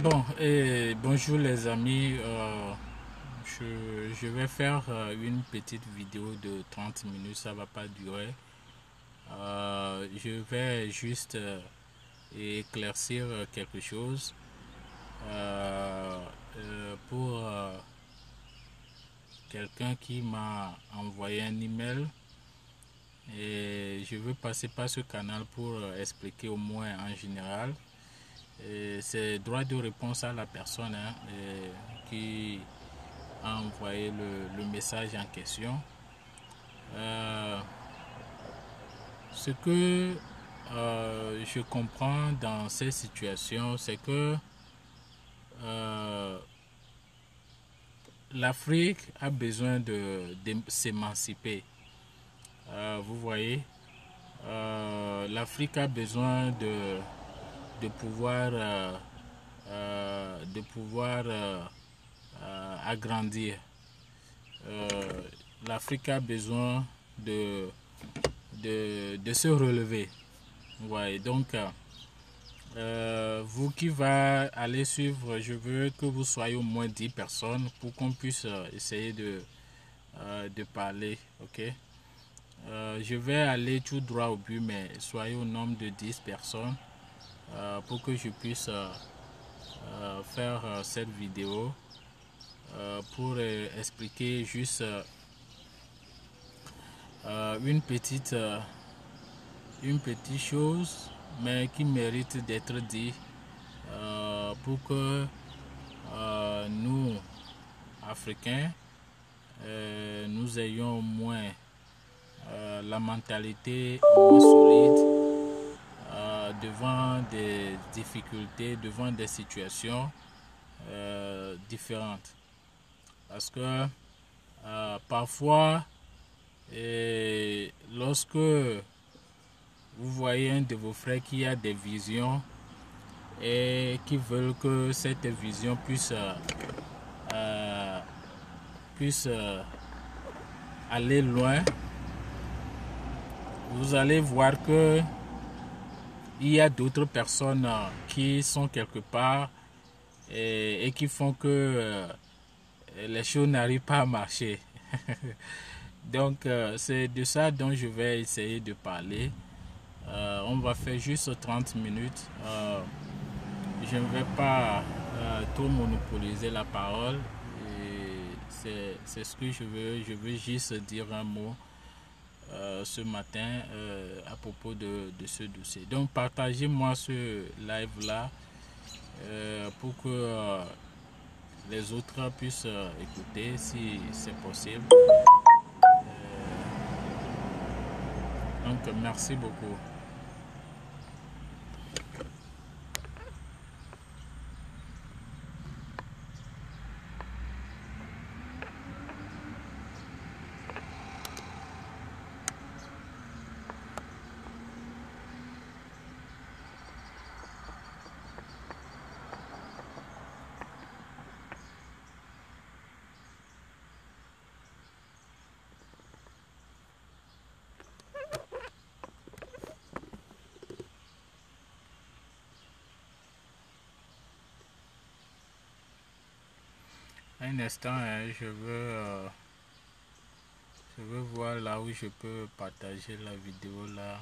Bon, et bonjour les amis. Je vais faire une petite vidéo de 30 minutes, ça va pas durer. Je vais juste éclaircir quelque chose pour quelqu'un qui m'a envoyé un email et je veux passer par ce canal pour expliquer au moins en général. C'est droit de réponse à la personne qui a envoyé le message en question. Euh, Ce que je comprends dans ces situations, c'est que euh, l'Afrique a besoin de s'émanciper. Vous voyez, l'Afrique a besoin de pouvoir, agrandir. L'Afrique a besoin de se relever. Ouais, donc, vous qui va aller suivre, je veux que vous soyez au moins 10 personnes pour qu'on puisse essayer de parler. Ok? Je vais aller tout droit au but, mais soyez au nombre de 10 personnes pour que je puisse faire cette vidéo pour expliquer juste une petite chose, mais qui mérite d'être dit pour que nous, Africains, nous ayons au moins la mentalité au moins solide devant des difficultés, devant des situations différentes. Parce que parfois, lorsque vous voyez un de vos frères qui a des visions et qui veulent que cette vision puisse aller loin, vous allez voir que il y a d'autres personnes qui sont quelque part et qui font que les choses n'arrivent pas à marcher. Donc c'est de ça dont je vais essayer de parler. On va faire juste 30 minutes. Je ne vais pas trop monopoliser la parole. C'est ce que je veux. Je veux juste dire un mot ce matin à propos de ce dossier. Donc partagez-moi ce live-là pour que les autres puissent écouter si c'est possible. Donc merci beaucoup. Un instant, je veux voir là où je peux partager la vidéo là.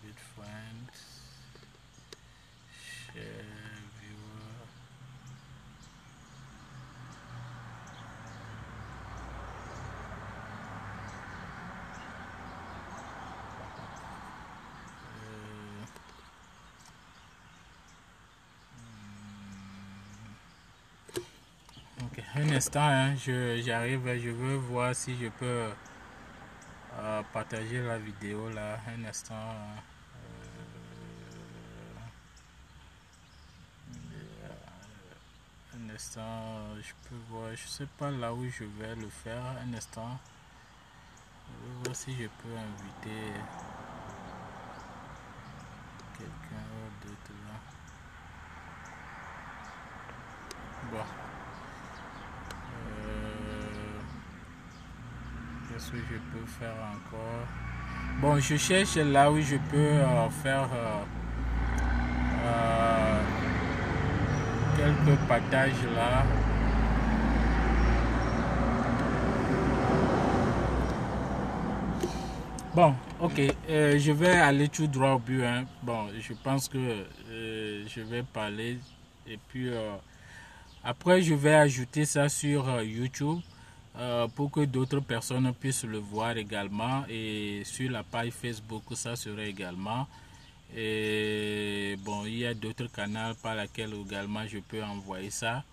Good friends, share, viewer. Ok, un instant, hein, j'arrive, je veux voir si je peux partager la vidéo là. Un instant. Un instant, je peux voir, je sais pas là où je vais le faire. Un instant, je vais voir si je peux inviter quelqu'un d'autre là. Bon, qu'est-ce que je peux faire encore? Bon, je cherche là où je peux faire quelques partages là. Bon, ok, je vais aller tout droit au but. Hein. Bon, je pense que je vais parler et puis après je vais ajouter ça sur YouTube pour que d'autres personnes puissent le voir également, et sur la page Facebook ça serait également. Et bon, il y a d'autres canaux par lesquels également je peux envoyer ça.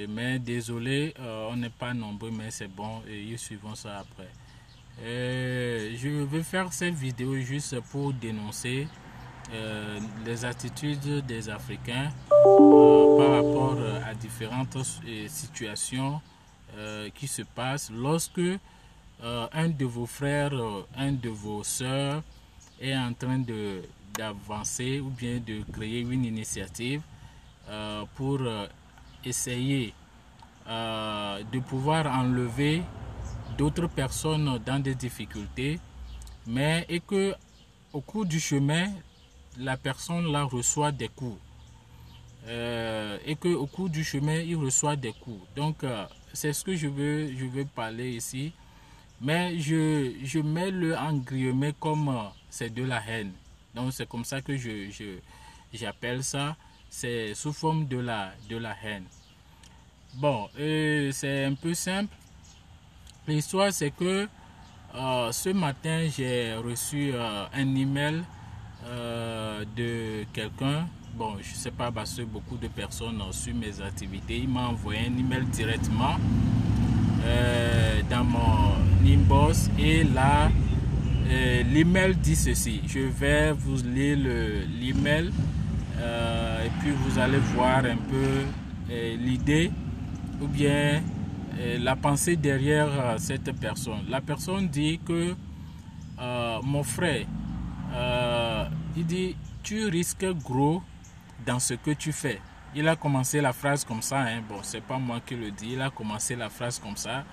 Mais désolé, on n'est pas nombreux, mais c'est bon, et ils suivront ça après. Je vais faire cette vidéo juste pour dénoncer les attitudes des Africains par rapport à différentes situations qui se passent lorsque un de vos frères, un de vos soeurs est en train d'avancer ou bien de créer une initiative pour essayer de pouvoir enlever d'autres personnes dans des difficultés, mais et que au cours du chemin, la personne là reçoit des coups. Et que au cours du chemin, il reçoit des coups. Donc, c'est ce que je veux parler ici. Mais je mets le en guillemets comme c'est de la haine. Donc, c'est comme ça que j'appelle ça. C'est sous forme de la haine. Bon, c'est un peu simple. L'histoire, c'est que ce matin, j'ai reçu un email de quelqu'un. Bon, je ne sais pas parce que beaucoup de personnes ont su mes activités. Il m'a envoyé un email directement dans mon inbox. Et là, l'email dit ceci. Je vais vous lire l'email et puis vous allez voir un peu l'idée ou bien la pensée derrière cette personne. La personne dit que mon frère, il dit, tu risques gros dans ce que tu fais. Il a commencé la phrase comme ça, hein. Bon, c'est pas moi qui le dis, il a commencé la phrase comme ça.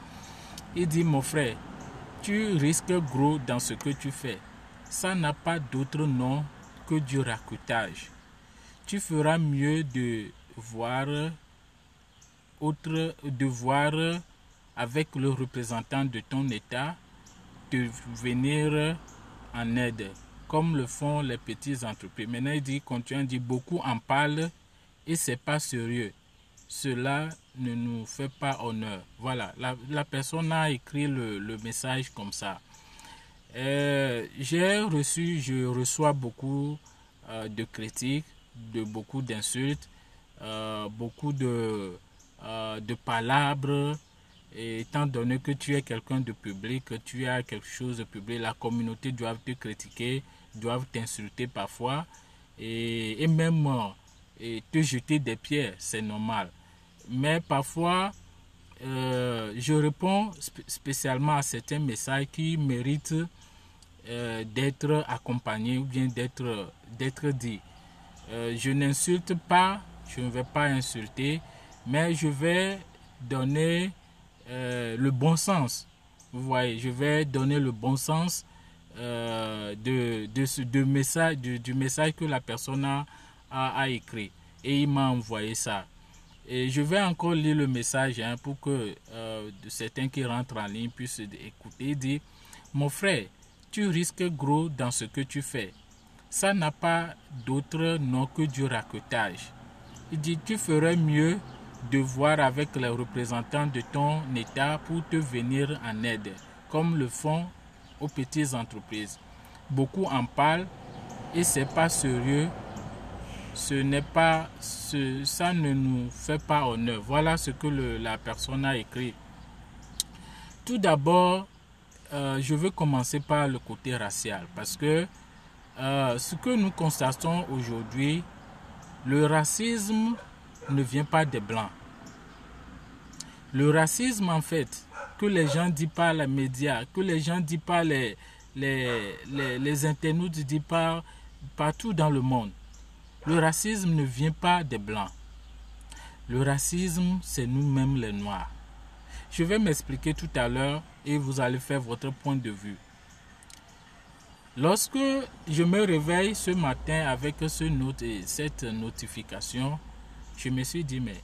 Il dit, mon frère, tu risques gros dans ce que tu fais. Ça n'a pas d'autre nom que du racotage. Tu feras mieux de voir avec le représentant de ton État de venir en aide, comme le font les petites entreprises. Maintenant, il continue, il dit, beaucoup en parlent et c'est pas sérieux. Cela ne nous fait pas honneur. Voilà, la personne a écrit le message comme ça. Je reçois beaucoup de critiques, beaucoup d'insultes, beaucoup de palabres. Et étant donné que tu es quelqu'un de public, que tu as quelque chose de public, la communauté doit te critiquer, doit t'insulter parfois et même te jeter des pierres, c'est normal. Mais parfois, je réponds spécialement à certains messages qui méritent d'être accompagnés ou bien d'être dit. Je n'insulte pas, je ne vais pas insulter, mais je vais donner le bon sens. Vous voyez, je vais donner le bon sens du message que la personne a écrit. Et il m'a envoyé ça. Et je vais encore lire le message pour que certains qui rentrent en ligne puissent écouter. Il dit, mon frère, tu risques gros dans ce que tu fais. Ça n'a pas d'autre nom que du racotage. Il dit, tu ferais mieux de voir avec les représentants de ton État pour te venir en aide, comme le font aux petites entreprises. Beaucoup en parlent et c'est pas sérieux. Ça ne nous fait pas honneur. Voilà ce que la personne a écrit. Tout d'abord, je veux commencer par le côté racial parce que ce que nous constatons aujourd'hui, le racisme ne vient pas des Blancs. Le racisme, en fait, que les gens disent par les médias, que les gens disent par les internautes, disent partout dans le monde, le racisme ne vient pas des Blancs. Le racisme, c'est nous-mêmes les Noirs. Je vais m'expliquer tout à l'heure et vous allez faire votre point de vue. Lorsque je me réveille ce matin avec cette notification, Je me suis dit, mais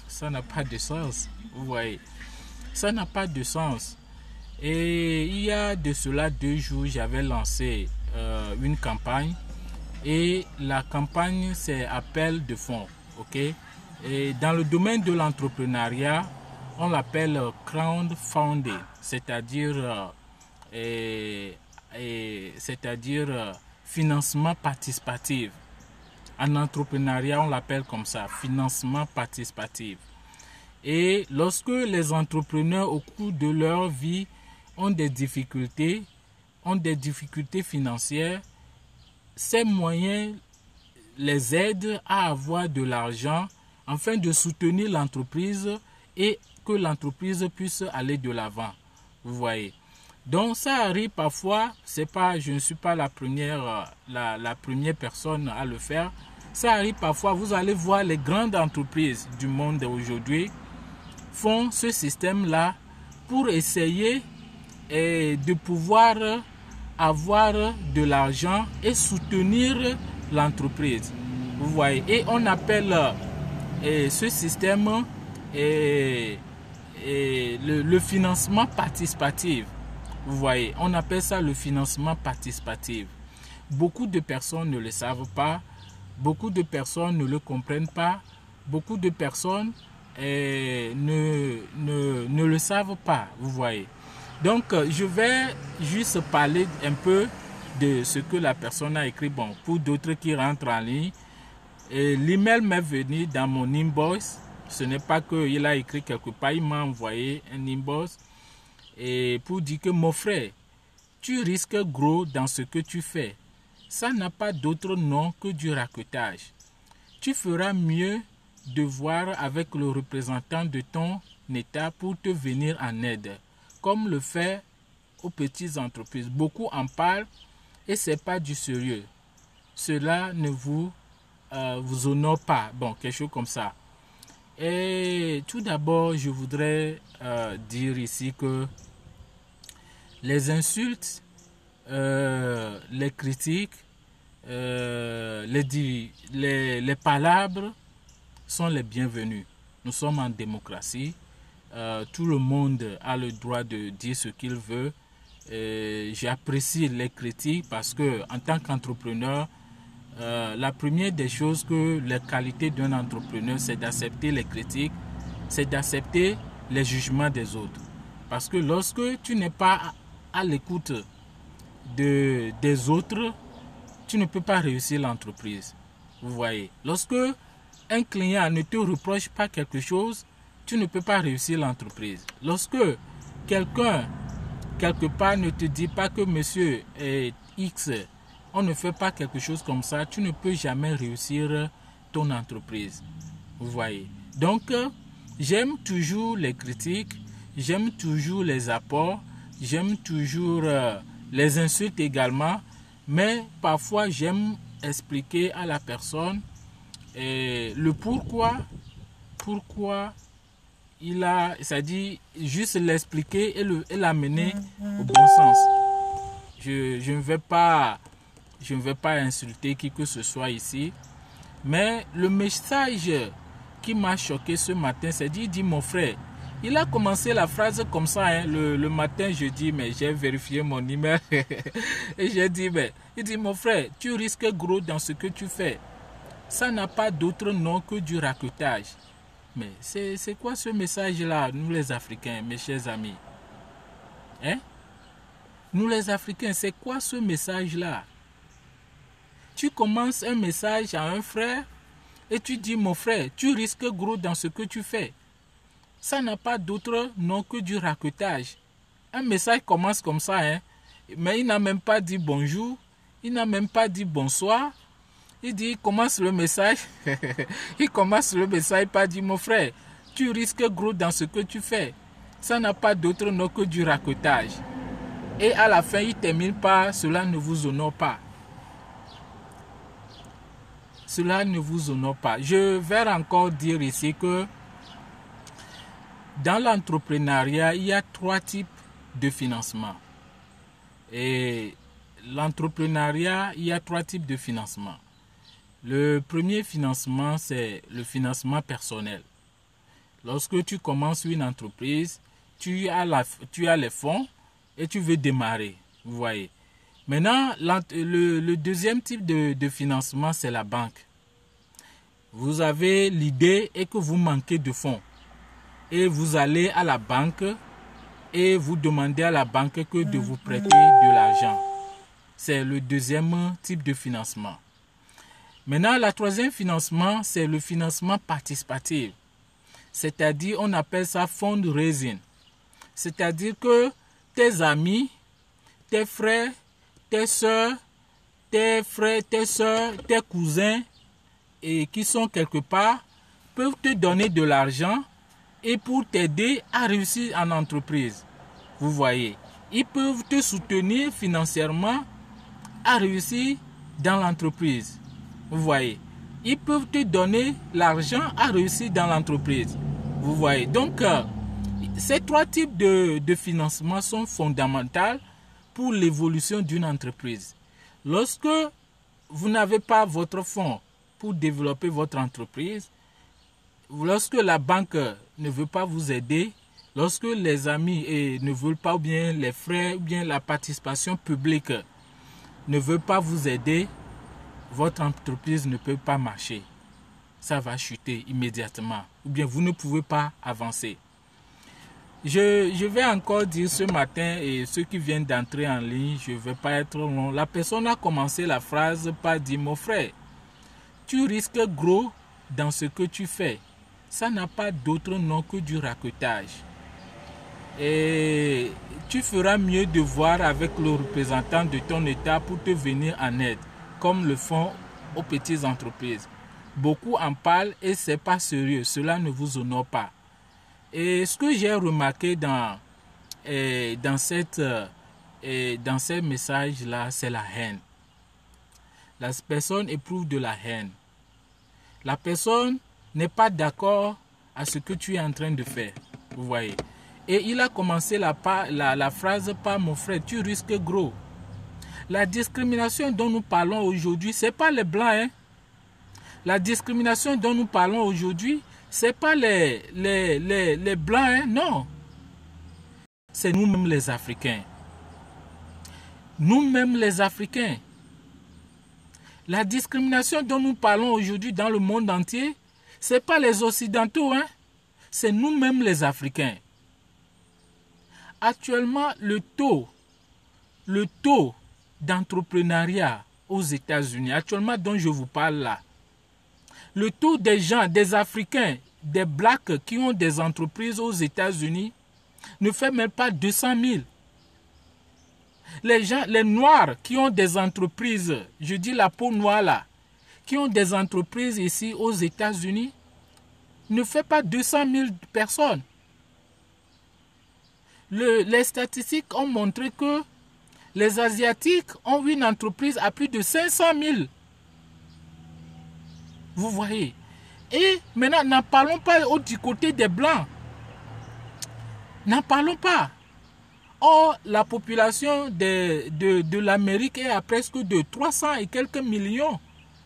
ça n'a pas de sens. Vous voyez, ça n'a pas de sens. Et il y a de cela 2 jours, j'avais lancé une campagne. Et la campagne, c'est appel de fonds. Ok? Et dans le domaine de l'entrepreneuriat, on l'appelle crowdfunding, c'est-à-dire financement participatif. En entrepreneuriat, on l'appelle comme ça, financement participatif. Et lorsque les entrepreneurs au cours de leur vie ont des difficultés financières, ces moyens les aident à avoir de l'argent afin de soutenir l'entreprise et que l'entreprise puisse aller de l'avant. Vous voyez. Donc ça arrive parfois, je ne suis pas la première personne à le faire. Ça arrive parfois, vous allez voir les grandes entreprises du monde aujourd'hui font ce système-là pour essayer de pouvoir avoir de l'argent et soutenir l'entreprise. Vous voyez. Et on appelle ce système le financement participatif. Vous voyez, on appelle ça le financement participatif. Beaucoup de personnes ne le savent pas, beaucoup de personnes ne le comprennent pas, beaucoup de personnes ne le savent pas, vous voyez. Donc, je vais juste parler un peu de ce que la personne a écrit. Bon, pour d'autres qui rentrent en ligne, l'email m'est venu dans mon inbox. Ce n'est pas qu'il a écrit quelque part, il m'a envoyé un inbox et pour dire que mon frère, tu risques gros dans ce que tu fais. Ça n'a pas d'autre nom que du raquetage. Tu feras mieux de voir avec le représentant de ton État pour te venir en aide, comme le fait aux petites entreprises. Beaucoup en parlent et ce n'est pas du sérieux. Cela ne vous honore pas. Bon, quelque chose comme ça. Et tout d'abord, je voudrais dire ici que les insultes, les critiques, les palabres sont les bienvenus. Nous sommes en démocratie. Tout le monde a le droit de dire ce qu'il veut. J'apprécie les critiques parce que en tant qu'entrepreneur, la première des choses que les qualités d'un entrepreneur, c'est d'accepter les critiques, c'est d'accepter les jugements des autres. Parce que lorsque tu n'es pas à l'écoute des autres, tu ne peux pas réussir l'entreprise. Vous voyez, lorsque un client ne te reproche pas quelque chose, tu ne peux pas réussir l'entreprise. Lorsque quelqu'un, quelque part, ne te dit pas que monsieur X, on ne fait pas quelque chose comme ça, tu ne peux jamais réussir ton entreprise. Vous voyez. Donc, j'aime toujours les critiques, j'aime toujours les apports, j'aime toujours les insultes également, mais parfois j'aime expliquer à la personne le pourquoi il a, c'est-à-dire juste l'expliquer et l'amener au bon sens. Je ne vais pas insulter qui que ce soit ici, mais le message qui m'a choqué ce matin, c'est dit mon frère, il a commencé la phrase comme ça, hein, le matin, je dis, mais j'ai vérifié mon email et j'ai dit, mais il dit, mon frère, tu risques gros dans ce que tu fais. Ça n'a pas d'autre nom que du raquetage. Mais c'est quoi ce message-là, nous les Africains, mes chers amis? Hein? Nous les Africains, c'est quoi ce message-là? Tu commences un message à un frère et tu dis, mon frère, tu risques gros dans ce que tu fais. Ça n'a pas d'autre nom que du raquetage. Un message commence comme ça, hein? Mais il n'a même pas dit bonjour, il n'a même pas dit bonsoir. Il commence le message, il commence le message par dire, mon frère, tu risques gros dans ce que tu fais. Ça n'a pas d'autre nom que du raquetage. Et à la fin, il termine par, cela ne vous honore pas. Cela ne vous honore pas. Je vais encore dire ici que dans l'entrepreneuriat, il y a 3 types de financement. Et l'entrepreneuriat, il y a 3 types de financement. Le premier financement, c'est le financement personnel. Lorsque tu commences une entreprise, tu as les fonds et tu veux démarrer. Vous voyez. Maintenant, le deuxième type de financement, c'est la banque. Vous avez l'idée et que vous manquez de fonds. Et vous allez à la banque et vous demandez à la banque que de vous prêter de l'argent. C'est le deuxième type de financement. Maintenant, le troisième financement, c'est le financement participatif. C'est-à-dire, on appelle ça fundraising. C'est-à-dire que tes amis, tes frères, tes soeurs, tes cousins, et qui sont quelque part, peuvent te donner de l'argent et pour t'aider à réussir en entreprise. Vous voyez, ils peuvent te soutenir financièrement à réussir dans l'entreprise. Vous voyez, ils peuvent te donner l'argent à réussir dans l'entreprise. Vous voyez, donc ces trois types de financement sont fondamentaux pour l'évolution d'une entreprise. Lorsque vous n'avez pas votre fonds pour développer votre entreprise, lorsque la banque ne veut pas vous aider, lorsque les amis ne veulent pas, ou bien les frères, ou bien la participation publique ne veut pas vous aider, votre entreprise ne peut pas marcher. Ça va chuter immédiatement. Ou bien vous ne pouvez pas avancer. Je vais encore dire ce matin, et ceux qui viennent d'entrer en ligne, je ne vais pas être long. La personne a commencé la phrase par dire: mon frère, tu risques gros dans ce que tu fais. Ça n'a pas d'autre nom que du raquetage. Et tu feras mieux de voir avec le représentant de ton État pour te venir en aide, comme le font aux petites entreprises. Beaucoup en parlent et ce n'est pas sérieux, cela ne vous honore pas. Et ce que j'ai remarqué dans ces messages-là, c'est la haine. La personne éprouve de la haine. La personne n'est pas d'accord à ce que tu es en train de faire. Vous voyez. Et il a commencé la phrase par: mon frère, tu risques gros. La discrimination dont nous parlons aujourd'hui, ce n'est pas les blancs. Hein? La discrimination dont nous parlons aujourd'hui, ce n'est pas les blancs. Hein? Non. C'est nous-mêmes les Africains. Nous-mêmes les Africains. La discrimination dont nous parlons aujourd'hui dans le monde entier, ce n'est pas les Occidentaux. Hein? C'est nous-mêmes les Africains. Actuellement, le taux d'entrepreneuriat aux États-Unis, actuellement dont je vous parle là, le taux des gens, des Africains, des Blacks qui ont des entreprises aux États-Unis ne fait même pas 200 000. Les Noirs qui ont des entreprises, je dis la peau noire là, qui ont des entreprises ici aux États-Unis, ne fait pas 200 000 personnes. Les statistiques ont montré que les Asiatiques ont une entreprise à plus de 500 000. Vous voyez. Et maintenant, n'en parlons pas du côté des Blancs. N'en parlons pas. Or, la population de l'Amérique est à presque de 300 et quelques millions.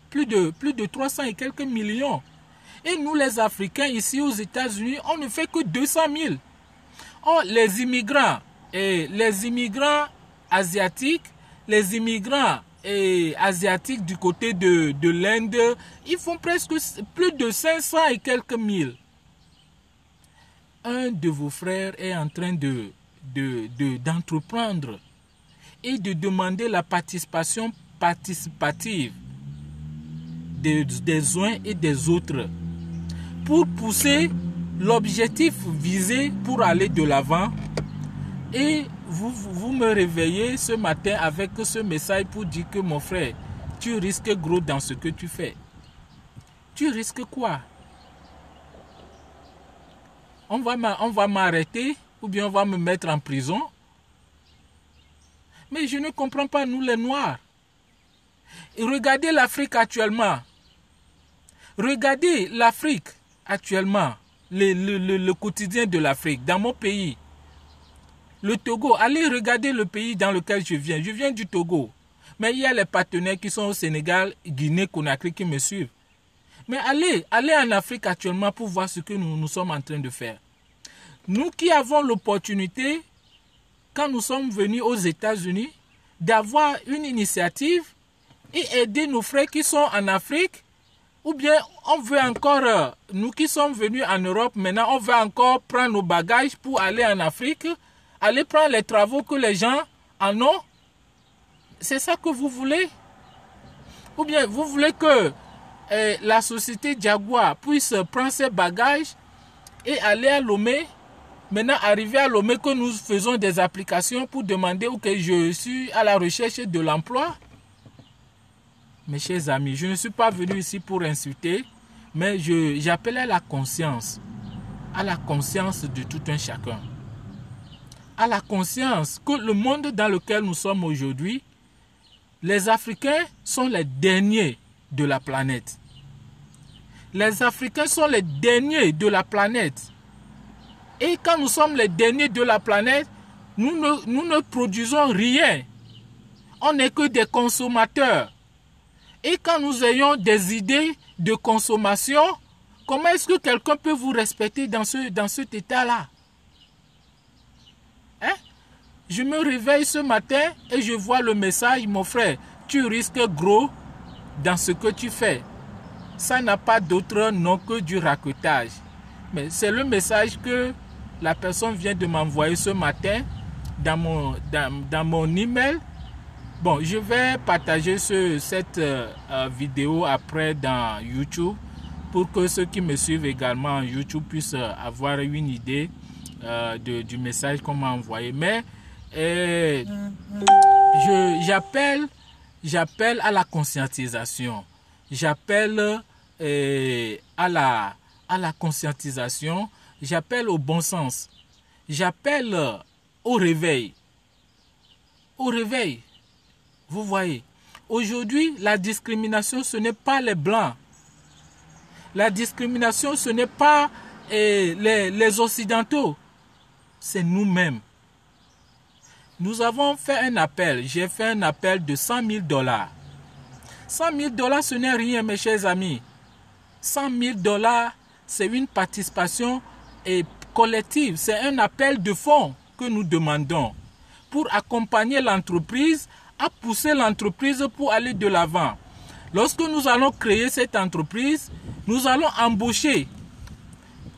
Plus de 300 et quelques millions. Et nous, les Africains, ici aux États-Unis, on ne fait que 200 000. Or, les immigrants asiatiques, les immigrants asiatiques du côté de l'Inde, ils font presque plus de 500 et quelques mille. Un de vos frères est en train d'entreprendre et de demander la participation participative des uns et des autres pour pousser l'objectif visé pour aller de l'avant. Et vous me réveillez ce matin avec ce message pour dire que mon frère, tu risques gros dans ce que tu fais. Tu risques quoi? On va m'arrêter ou bien on va me mettre en prison? Mais je ne comprends pas, nous les Noirs. Et regardez l'Afrique actuellement. Regardez l'Afrique actuellement. Le quotidien de l'Afrique, dans mon pays. Le Togo, allez regarder le pays dans lequel je viens. Je viens du Togo. Mais il y a les partenaires qui sont au Sénégal, Guinée, Conakry qui me suivent. Mais allez en Afrique actuellement pour voir ce que nous sommes en train de faire. Nous qui avons l'opportunité, quand nous sommes venus aux États-Unis, d'avoir une initiative et aider nos frères qui sont en Afrique, ou bien on veut encore, nous qui sommes venus en Europe, maintenant on veut encore prendre nos bagages pour aller en Afrique, aller prendre les travaux que les gens en ont. C'est ça que vous voulez? Ou bien vous voulez que la société Jaguar puisse prendre ses bagages et aller à Lomé? Maintenant, arriver à Lomé, que nous faisons des applications pour demander que je suis à la recherche de l'emploi. Mes chers amis, je ne suis pas venu ici pour insulter, mais j'appelle à la conscience de tout un chacun. À la conscience que le monde dans lequel nous sommes aujourd'hui, les Africains sont les derniers de la planète. Les Africains sont les derniers de la planète. Et quand nous sommes les derniers de la planète, nous ne produisons rien. On n'est que des consommateurs. Et quand nous ayons des idées de consommation, comment est-ce que quelqu'un peut vous respecter dans cet état-là? Hein? Je me réveille ce matin et je vois le message, mon frère, tu risques gros dans ce que tu fais. Ça n'a pas d'autre nom que du raquetage. Mais c'est le message que la personne vient de m'envoyer ce matin dans mon email. Bon, je vais partager cette vidéo après dans YouTube pour que ceux qui me suivent également en YouTube puissent avoir une idée du message qu'on m'a envoyé. Mais j'appelle à la conscientisation. J'appelle à la conscientisation. J'appelle au bon sens. J'appelle au réveil. Au réveil. Vous voyez, aujourd'hui, la discrimination, ce n'est pas les Blancs. La discrimination, ce n'est pas les Occidentaux. C'est nous-mêmes. Nous avons fait un appel. J'ai fait un appel de $100 000. $100 000, ce n'est rien, mes chers amis. $100 000, c'est une participation collective. C'est un appel de fonds que nous demandons pour accompagner l'entreprise, à pousser l'entreprise pour aller de l'avant. Lorsque nous allons créer cette entreprise, nous allons embaucher.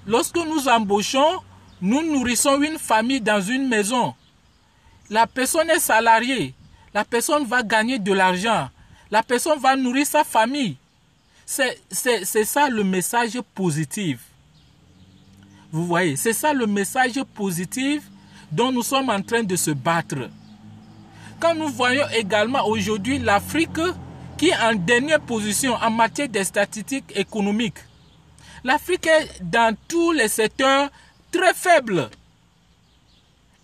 Lorsque nous embauchons, nous nourrissons une famille dans une maison. La personne est salariée. La personne va gagner de l'argent. La personne va nourrir sa famille. C'est ça le message positif. Vous voyez, c'est ça le message positif dont nous sommes en train de se battre. Quand nous voyons également aujourd'hui l'Afrique qui est en dernière position en matière de statistiques économiques. L'Afrique est dans tous les secteurs très faible.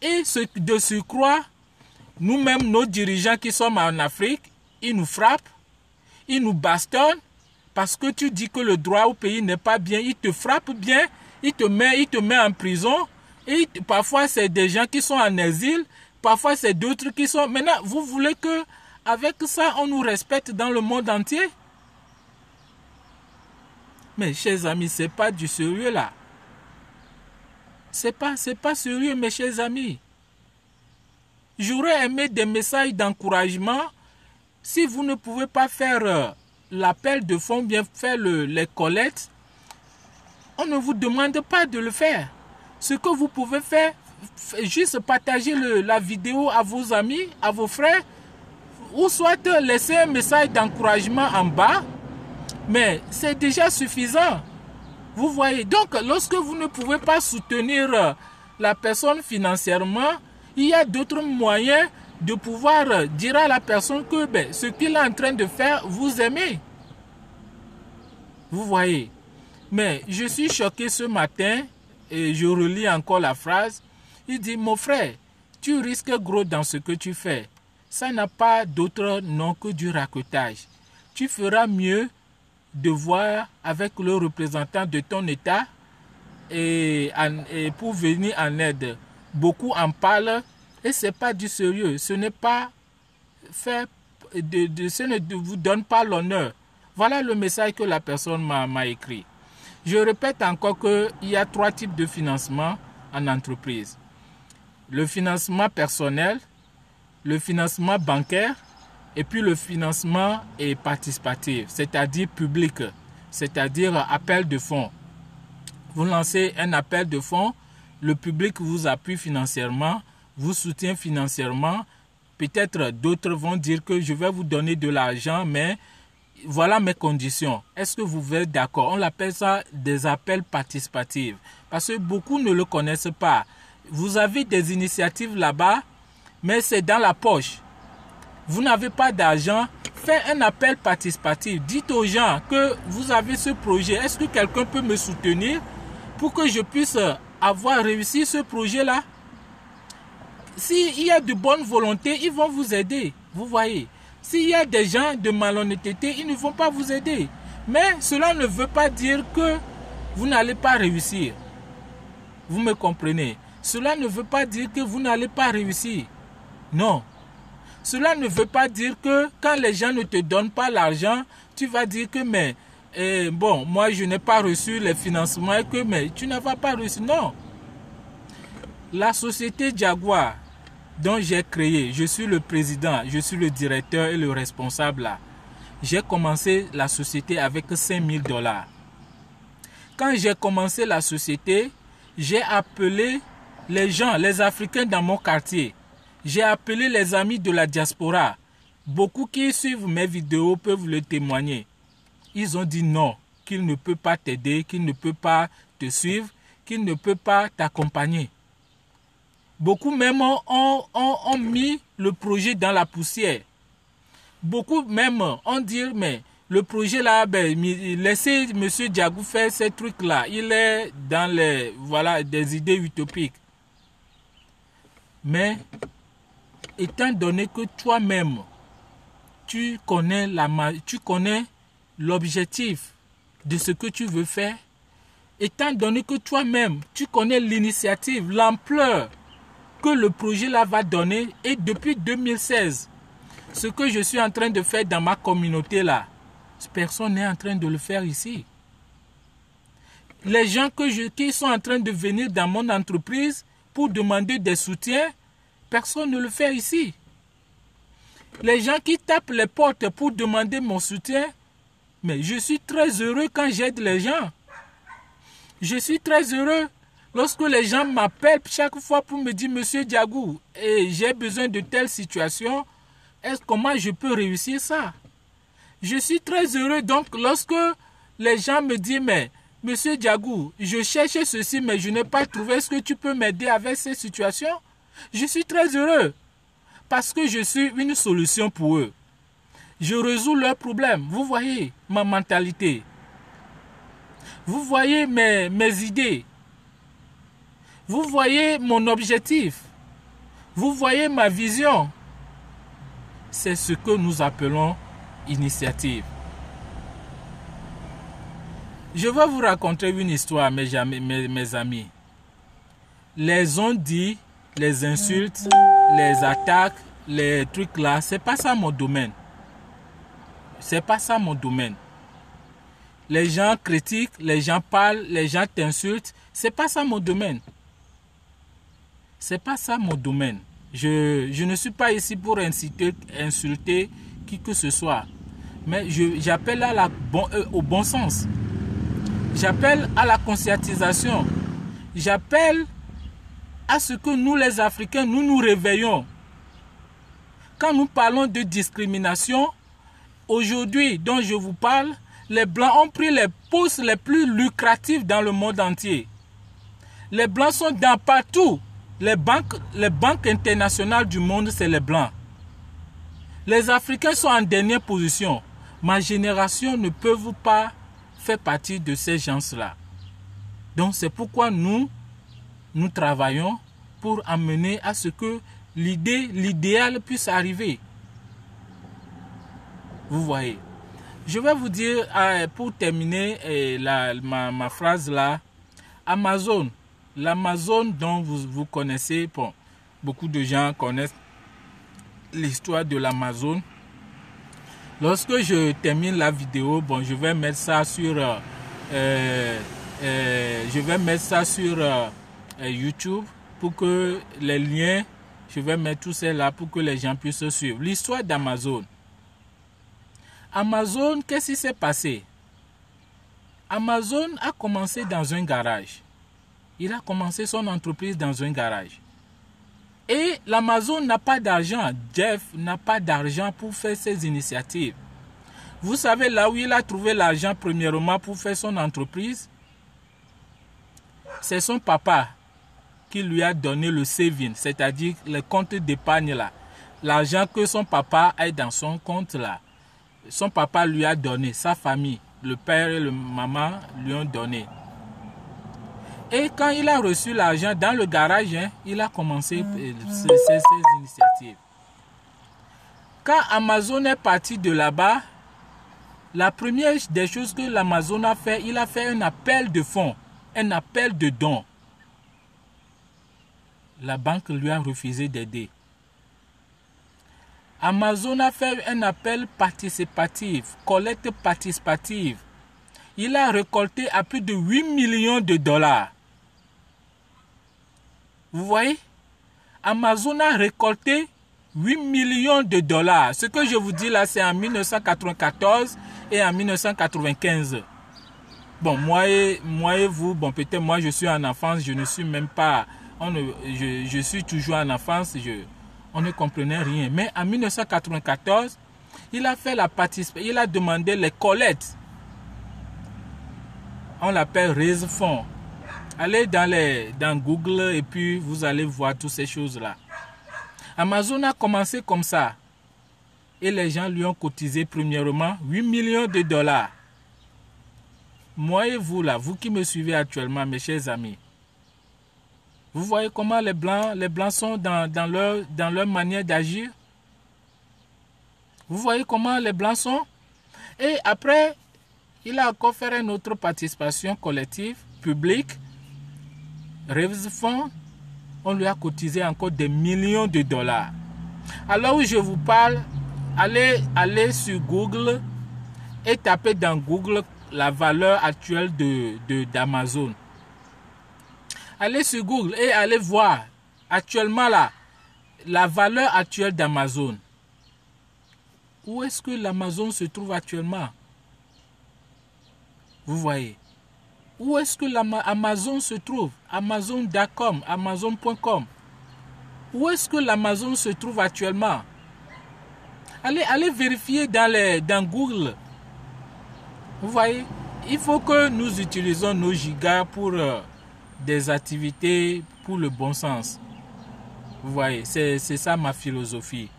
Et de surcroît, nous-mêmes, nos dirigeants qui sommes en Afrique, ils nous frappent, ils nous bastonnent, parce que tu dis que le droit au pays n'est pas bien, ils te frappent bien, ils te mettent en prison, et parfois c'est des gens qui sont en exil, parfois c'est d'autres qui sont... Maintenant, vous voulez que avec ça, on nous respecte dans le monde entier? Mais chers amis, c'est pas du sérieux là. C'est pas sérieux, mes chers amis. J'aurais aimé des messages d'encouragement. Si vous ne pouvez pas faire l'appel de fonds, bien faire les collectes, on ne vous demande pas de le faire. Ce que vous pouvez faire, juste partager la vidéo à vos amis, à vos frères, ou soit laisser un message d'encouragement en bas, mais c'est déjà suffisant. Vous voyez, donc lorsque vous ne pouvez pas soutenir la personne financièrement, il y a d'autres moyens de pouvoir dire à la personne que ce qu'il est en train de faire, vous aimez. Vous voyez. Mais je suis choqué ce matin, et je relis encore la phrase. Il dit, mon frère, tu risques gros dans ce que tu fais. Ça n'a pas d'autre nom que du raquetage. Tu feras mieux de voir avec le représentant de ton État et pour venir en aide. Beaucoup en parlent et ce n'est pas du sérieux. Ce n'est pas fait ne vous donne pas l'honneur. Voilà le message que la personne m'a écrit. Je répète encore qu'il y a 3 types de financement en entreprise. Le financement personnel, le financement bancaire et puis le financement participatif, c'est-à-dire public, c'est-à-dire appel de fonds. Vous lancez un appel de fonds, le public vous appuie financièrement, vous soutient financièrement. Peut-être d'autres vont dire que je vais vous donner de l'argent, mais voilà mes conditions. Est-ce que vous êtes d'accord? On appelle ça des appels participatifs. Parce que beaucoup ne le connaissent pas. Vous avez des initiatives là-bas, mais c'est dans la poche. Vous n'avez pas d'argent. Faites un appel participatif. Dites aux gens que vous avez ce projet. Est-ce que quelqu'un peut me soutenir pour que je puisse avoir réussi ce projet-là? S'il y a de bonne volonté, ils vont vous aider. Vous voyez. S'il y a des gens de malhonnêteté, ils ne vont pas vous aider. Mais cela ne veut pas dire que vous n'allez pas réussir. Vous me comprenez? Cela ne veut pas dire que vous n'allez pas réussir. Non. Cela ne veut pas dire que quand les gens ne te donnent pas l'argent, tu vas dire que moi je n'ai pas reçu les financements et que mais tu n'as pas reçu. Non. La société Jaguar dont j'ai créé, je suis le président, je suis le directeur et le responsable là. J'ai commencé la société avec $5,000. Quand j'ai commencé la société, j'ai appelé les gens, les Africains dans mon quartier. J'ai appelé les amis de la diaspora. Beaucoup qui suivent mes vidéos peuvent le témoigner. Ils ont dit non, qu'ils ne peuvent pas t'aider, qu'ils ne peuvent pas te suivre, qu'ils ne peuvent pas t'accompagner. Beaucoup même ont mis le projet dans la poussière. Beaucoup même ont dit, mais le projet là, laissez M. Diagou faire ces trucs-là. Il est dans des idées utopiques. Mais, étant donné que toi-même, tu connais l'objectif de ce que tu veux faire, étant donné que toi-même, tu connais l'initiative, l'ampleur que le projet là va donner, et depuis 2016, ce que je suis en train de faire dans ma communauté là, personne n'est en train de le faire ici. Les gens qui sont en train de venir dans mon entreprise pour demander des soutiens, personne ne le fait ici. Les gens qui tapent les portes pour demander mon soutien, mais je suis très heureux quand j'aide les gens. Je suis très heureux lorsque les gens m'appellent chaque fois pour me dire, Monsieur Diagou, j'ai besoin de telle situation, comment je peux réussir ça? Je suis très heureux donc lorsque les gens me disent, mais Monsieur Diagou, je cherchais ceci, mais je n'ai pas trouvé, est-ce que tu peux m'aider avec ces situations? Je suis très heureux parce que je suis une solution pour eux. Je résous leurs problèmes. Vous voyez ma mentalité. Vous voyez mes idées. Vous voyez mon objectif. Vous voyez ma vision. C'est ce que nous appelons initiative. Je vais vous raconter une histoire, mes amis. Les on-dit, les insultes, les attaques, les trucs là, c'est pas ça mon domaine. C'est pas ça mon domaine. Les gens critiquent, les gens parlent, les gens t'insultent. C'est pas ça mon domaine. C'est pas ça mon domaine. Je ne suis pas ici pour insulter qui que ce soit. Mais j'appelle au bon sens. J'appelle à la conscientisation. J'appelle à ce que nous les Africains, nous nous réveillons. Quand nous parlons de discrimination, aujourd'hui dont je vous parle, les Blancs ont pris les postes les plus lucratifs dans le monde entier. Les Blancs sont dans partout. Les banques internationales du monde, c'est les Blancs. Les Africains sont en dernière position. Ma génération ne peut pas faire partie de ces gens-là. Donc c'est pourquoi nous travaillons pour amener à ce que l'idéal puisse arriver. Vous voyez. Je vais vous dire, pour terminer ma phrase là, Amazon. L'Amazon dont vous connaissez, beaucoup de gens connaissent l'histoire de l'Amazon. Lorsque je termine la vidéo, bon, je vais mettre ça sur YouTube pour que les liens, je vais mettre tout ça là pour que les gens puissent suivre. L'histoire d'Amazon. Amazon, qu'est-ce qui s'est passé? Amazon a commencé dans un garage. Il a commencé son entreprise dans un garage. Et l'Amazon n'a pas d'argent. Jeff n'a pas d'argent pour faire ses initiatives. Vous savez là où il a trouvé l'argent premièrement pour faire son entreprise? C'est son papa qui lui a donné le saving, c'est-à-dire le compte d'épargne là. L'argent que son papa a dans son compte là. Son papa lui a donné, sa famille, le père et la maman lui ont donné. Et quand il a reçu l'argent dans le garage, il a commencé ses initiatives. Quand Amazon est parti de là-bas, la première des choses que l'Amazon a fait, il a fait un appel de fonds, un appel de dons. La banque lui a refusé d'aider. Amazon a fait un appel participatif, collecte participative. Il a récolté à plus de 8 millions de dollars. Vous voyez? Amazon a récolté 8 millions de dollars. Ce que je vous dis là, c'est en 1994 et en 1995. Bon, moi et vous, bon, peut-être moi je suis en enfance, je ne suis même pas, je suis toujours en enfance, on ne comprenait rien. Mais en 1994, il a fait il a demandé les collectes. On l'appelle raise fonds. Allez dans Google et puis vous allez voir toutes ces choses-là. Amazon a commencé comme ça. Et les gens lui ont cotisé premièrement 8 millions de dollars. Moi et vous là, vous qui me suivez actuellement, mes chers amis, vous voyez comment les Blancs sont dans leur manière d'agir? Vous voyez comment les Blancs sont? Et après, il a encore fait une autre participation collective, publique, Raise Fonds, on lui a cotisé encore des millions de dollars. Alors où je vous parle, allez sur Google et tapez dans Google la valeur actuelle d'Amazon. Allez sur Google et allez voir actuellement là, la valeur actuelle d'Amazon. Où est-ce que l'Amazon se trouve actuellement? Vous voyez? Où est-ce que l'Amazon se trouve? Amazon.com, Amazon.com. Où est-ce que l'Amazon se trouve actuellement? Allez vérifier dans Google. Vous voyez? Il faut que nous utilisons nos gigas pour des activités pour le bon sens. Vous voyez? C'est ça ma philosophie.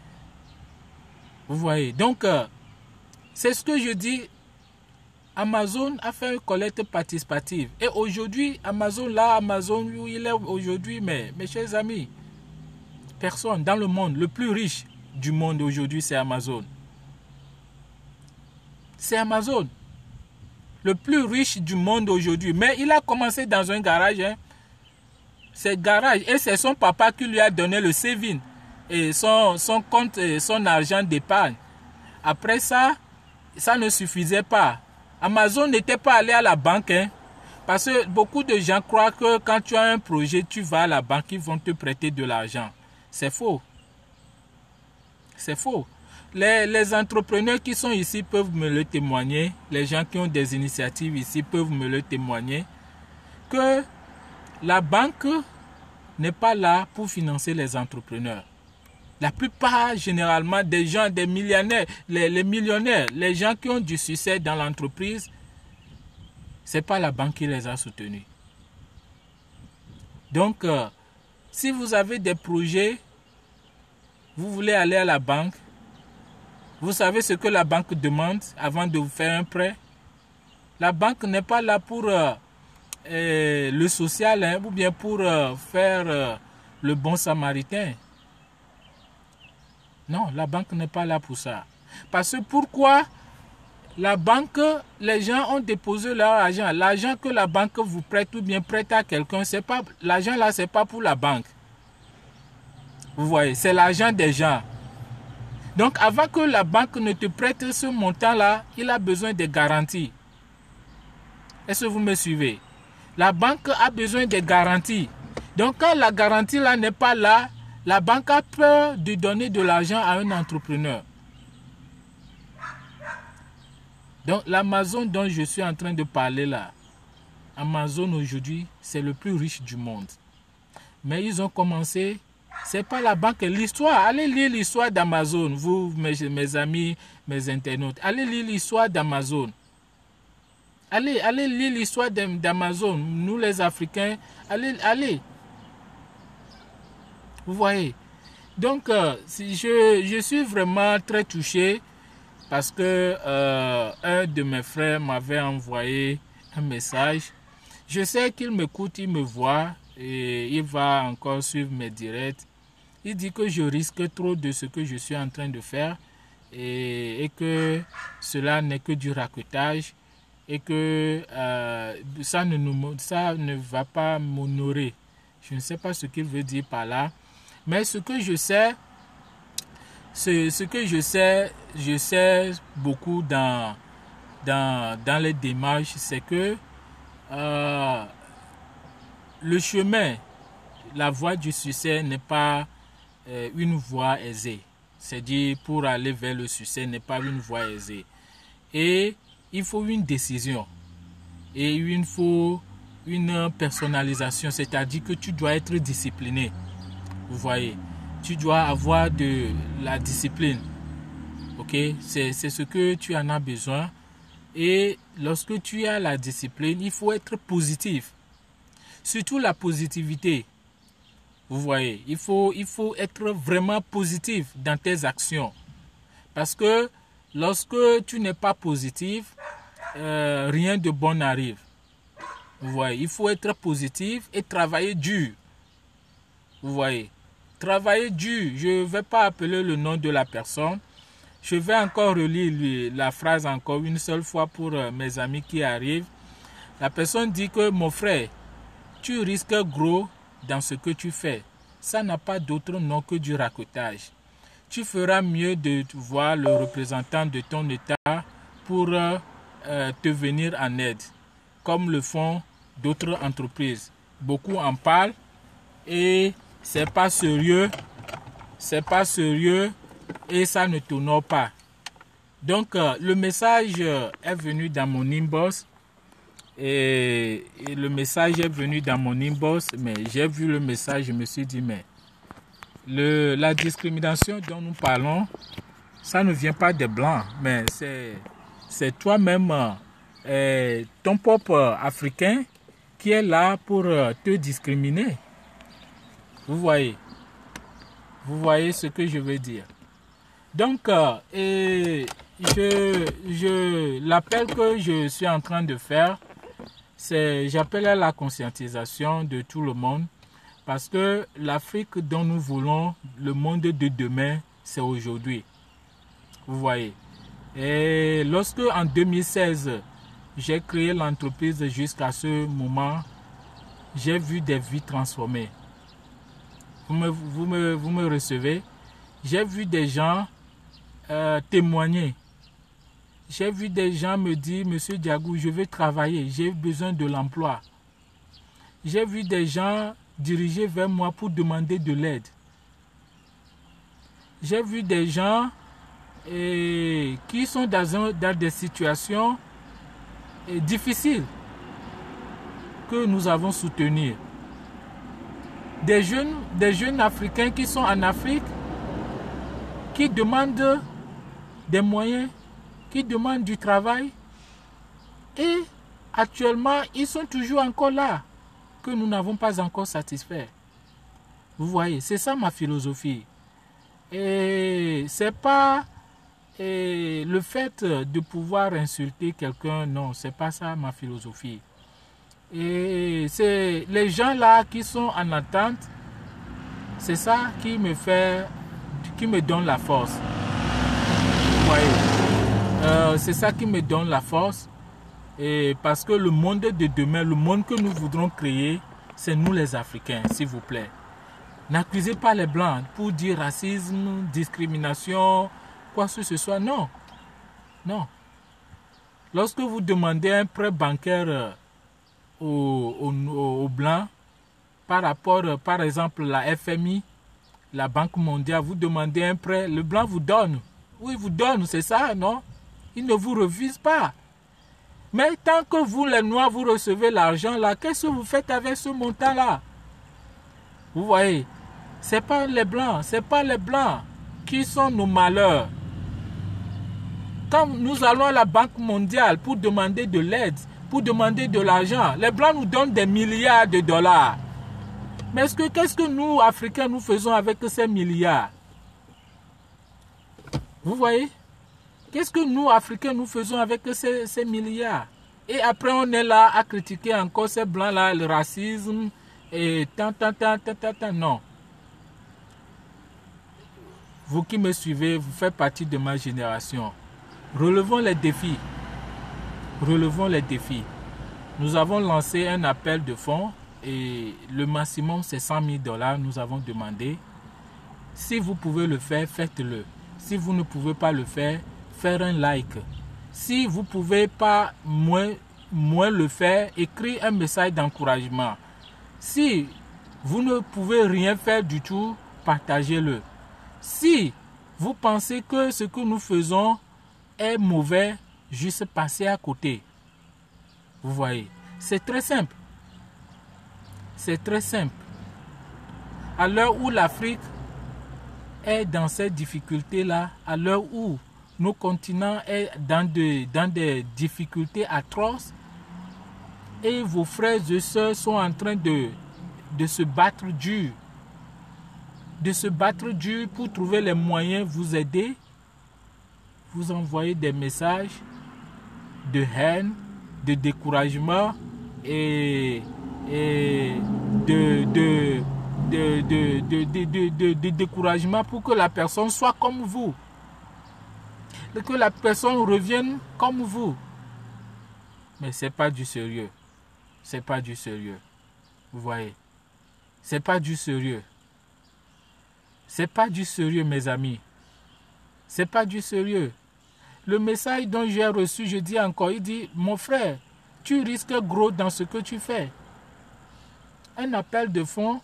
Vous voyez? Donc, c'est ce que je dis. Amazon a fait une collecte participative. Et aujourd'hui, Amazon où il est aujourd'hui, mes chers amis, personne dans le monde, le plus riche du monde aujourd'hui, c'est Amazon. C'est Amazon. Le plus riche du monde aujourd'hui. Mais il a commencé dans un garage. C'est garage. Et c'est son papa qui lui a donné le saving. Et son compte, son argent d'épargne. Après ça, ça ne suffisait pas. Amazon n'était pas allé à la banque, parce que beaucoup de gens croient que quand tu as un projet, tu vas à la banque, ils vont te prêter de l'argent. C'est faux. C'est faux. Les entrepreneurs qui sont ici peuvent me le témoigner. Les gens qui ont des initiatives ici peuvent me le témoigner. Que la banque n'est pas là pour financer les entrepreneurs. La plupart, généralement, des gens, des millionnaires, les millionnaires, les gens qui ont du succès dans l'entreprise, ce n'est pas la banque qui les a soutenus. Donc, si vous avez des projets, vous voulez aller à la banque, vous savez ce que la banque demande avant de vous faire un prêt. La banque n'est pas là pour le social, ou bien pour faire le bon samaritain. Non, la banque n'est pas là pour ça. Parce que pourquoi la banque, les gens ont déposé leur argent. L'argent que la banque vous prête ou bien prête à quelqu'un, c'est pas l'argent là, c'est pas pour la banque. Vous voyez, c'est l'argent des gens. Donc, avant que la banque ne te prête ce montant-là, il a besoin de garanties. Est-ce que vous me suivez? La banque a besoin de garanties. Donc, quand la garantie là n'est pas là, la banque a peur de donner de l'argent à un entrepreneur. Donc, l'Amazon dont je suis en train de parler là, Amazon aujourd'hui, c'est le plus riche du monde. Mais ils ont commencé, c'est pas la banque, l'histoire. Allez lire l'histoire d'Amazon, vous, mes amis, mes internautes. Allez lire l'histoire d'Amazon. Allez lire l'histoire d'Amazon. Nous les Africains, allez. Vous voyez. Donc, je suis vraiment très touché parce que un de mes frères m'avait envoyé un message. Je sais qu'il m'écoute, il me voit et il va encore suivre mes directs. Il dit que je risque trop de ce que je suis en train de faire et que cela n'est que du raquetage et que ça ne va pas m'honorer. Je ne sais pas ce qu'il veut dire par là. Mais ce que je sais, je sais beaucoup dans les démarches, c'est que le chemin, la voie du succès n'est pas une voie aisée. C'est-à-dire, pour aller vers le succès n'est pas une voie aisée. Et il faut une décision. Et il faut une personnalisation, c'est-à-dire que tu dois être discipliné. Vous voyez, tu dois avoir de la discipline. Ok, c'est ce que tu en as besoin. Et lorsque tu as la discipline, il faut être positif. Surtout la positivité. Vous voyez, il faut être vraiment positif dans tes actions. Parce que lorsque tu n'es pas positif, rien de bon n'arrive. Vous voyez, il faut être positif et travailler dur. Vous voyez, travailler dur. Je ne vais pas appeler le nom de la personne. Je vais encore relire la phrase encore une seule fois pour mes amis qui arrivent. La personne dit que mon frère, tu risques gros dans ce que tu fais. Ça n'a pas d'autre nom que du raquetage. Tu feras mieux de voir le représentant de ton État pour te venir en aide, comme le font d'autres entreprises. Beaucoup en parlent et c'est pas sérieux et ça ne t'honore pas. Donc le message est venu dans mon inbox et le message est venu dans mon inbox, mais j'ai vu le message, je me suis dit mais la discrimination dont nous parlons, ça ne vient pas des blancs, mais c'est toi-même, ton propre africain qui est là pour te discriminer. Vous voyez ce que je veux dire. Donc, l'appel que je suis en train de faire, j'appelle à la conscientisation de tout le monde, parce que l'Afrique dont nous voulons, le monde de demain, c'est aujourd'hui. Vous voyez. Et lorsque en 2016, j'ai créé l'entreprise jusqu'à ce moment, j'ai vu des vies transformées. Vous me recevez? J'ai vu des gens témoigner. J'ai vu des gens me dire, Monsieur Diagou, je veux travailler, j'ai besoin de l'emploi. J'ai vu des gens diriger vers moi pour demander de l'aide. J'ai vu des gens qui sont dans des situations difficiles que nous avons soutenues. Des jeunes Africains qui sont en Afrique, qui demandent des moyens, qui demandent du travail. Et actuellement, ils sont toujours encore là, que nous n'avons pas encore satisfait. Vous voyez, c'est ça ma philosophie. Et c'est pas le fait de pouvoir insulter quelqu'un, non, c'est pas ça ma philosophie. Et c'est les gens là qui sont en attente, c'est ça qui me donne la force. Vous voyez, c'est ça qui me donne la force. Et parce que le monde de demain, le monde que nous voudrons créer, c'est nous les Africains, s'il vous plaît. N'accusez pas les Blancs pour dire racisme, discrimination, quoi que ce soit. Non. Non. Lorsque vous demandez un prêt bancaire aux Blancs, par rapport, par exemple, la FMI, la Banque mondiale, vous demandez un prêt, le Blanc vous donne. Oui, il vous donne, c'est ça, non? Il ne vous refuse pas. Mais tant que vous, les Noirs, vous recevez l'argent là, qu'est-ce que vous faites avec ce montant-là? Vous voyez, ce n'est pas les Blancs, ce n'est pas les Blancs qui sont nos malheurs. Quand nous allons à la Banque mondiale pour demander de l'aide, pour demander de l'argent, les Blancs nous donnent des milliards de dollars. Mais qu'est-ce que nous, Africains, nous faisons avec ces milliards? Vous voyez? Qu'est-ce que nous, Africains, nous faisons avec ces milliards? Et après, on est là à critiquer encore ces Blancs-là, le racisme, et tant. Non. Vous qui me suivez, vous faites partie de ma génération. Relevons les défis. Relevons les défis. Nous avons lancé un appel de fonds et le maximum c'est 100 000 $. Nous avons demandé. Si vous pouvez le faire, faites-le. Si vous ne pouvez pas le faire, faire un like. Si vous ne pouvez pas moins le faire, écrire un message d'encouragement. Si vous ne pouvez rien faire du tout, partagez-le. Si vous pensez que ce que nous faisons est mauvais, juste passez à côté. Vous voyez, c'est très simple. C'est très simple. À l'heure où l'Afrique est dans ces difficultés-là, à l'heure où nos continents est dans des difficultés atroces, et vos frères et sœurs sont en train de se battre dur. De se battre dur pour trouver les moyens de vous aider. Vous envoyez des messages de haine, de découragement et de découragement pour que la personne soit comme vous. Que la personne revienne comme vous. Mais ce n'est pas du sérieux. C'est pas du sérieux. Vous voyez. C'est pas du sérieux. C'est pas du sérieux, mes amis. C'est pas du sérieux. Le message dont j'ai reçu, je dis encore, il dit, mon frère, tu risques gros dans ce que tu fais. Un appel de fonds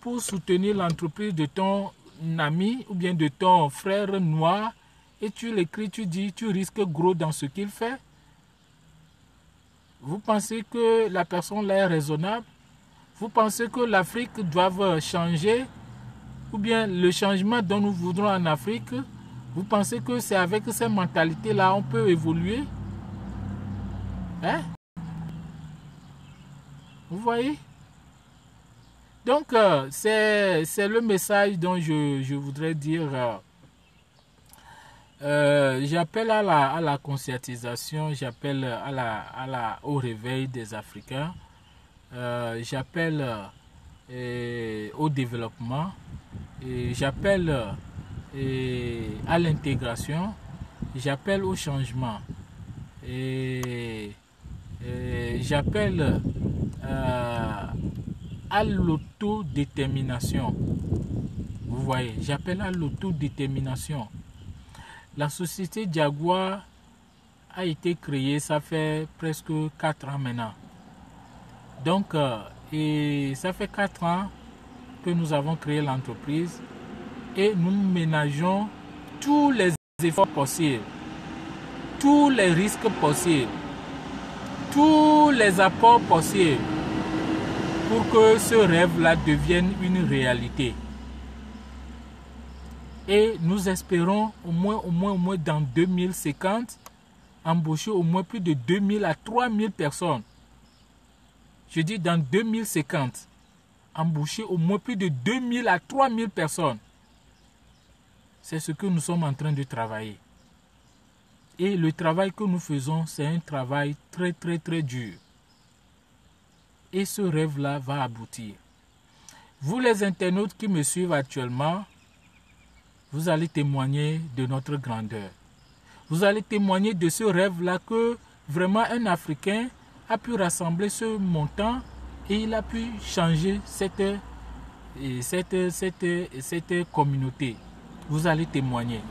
pour soutenir l'entreprise de ton ami ou bien de ton frère noir, et tu l'écris, tu dis, tu risques gros dans ce qu'il fait. Vous pensez que la personne là est raisonnable? Vous pensez que l'Afrique doit changer? Ou bien le changement dont nous voudrons en Afrique, vous pensez que c'est avec ces mentalités-là on peut évoluer? Hein? Vous voyez? Donc, c'est le message dont je voudrais dire. J'appelle à la conscientisation, j'appelle au réveil des Africains, j'appelle au développement, j'appelle à l'intégration, j'appelle au changement, j'appelle à l'autodétermination. Vous voyez, j'appelle à l'autodétermination. La société Jaguar a été créée, ça fait presque 4 ans maintenant. Donc, et ça fait 4 ans que nous avons créé l'entreprise et nous ménageons tous les efforts possibles, tous les risques possibles, tous les apports possibles pour que ce rêve-là devienne une réalité. Et nous espérons au moins dans 2050 embaucher au moins plus de 2000 à 3000 personnes. Je dis dans 2050, embaucher au moins plus de 2000 à 3000 personnes. C'est ce que nous sommes en train de travailler. Et le travail que nous faisons, c'est un travail très dur. Et ce rêve-là va aboutir. Vous les internautes qui me suivent actuellement, vous allez témoigner de notre grandeur. Vous allez témoigner de ce rêve-là que vraiment un Africain a pu rassembler ce montant et il a pu changer cette communauté. Vous allez témoigner.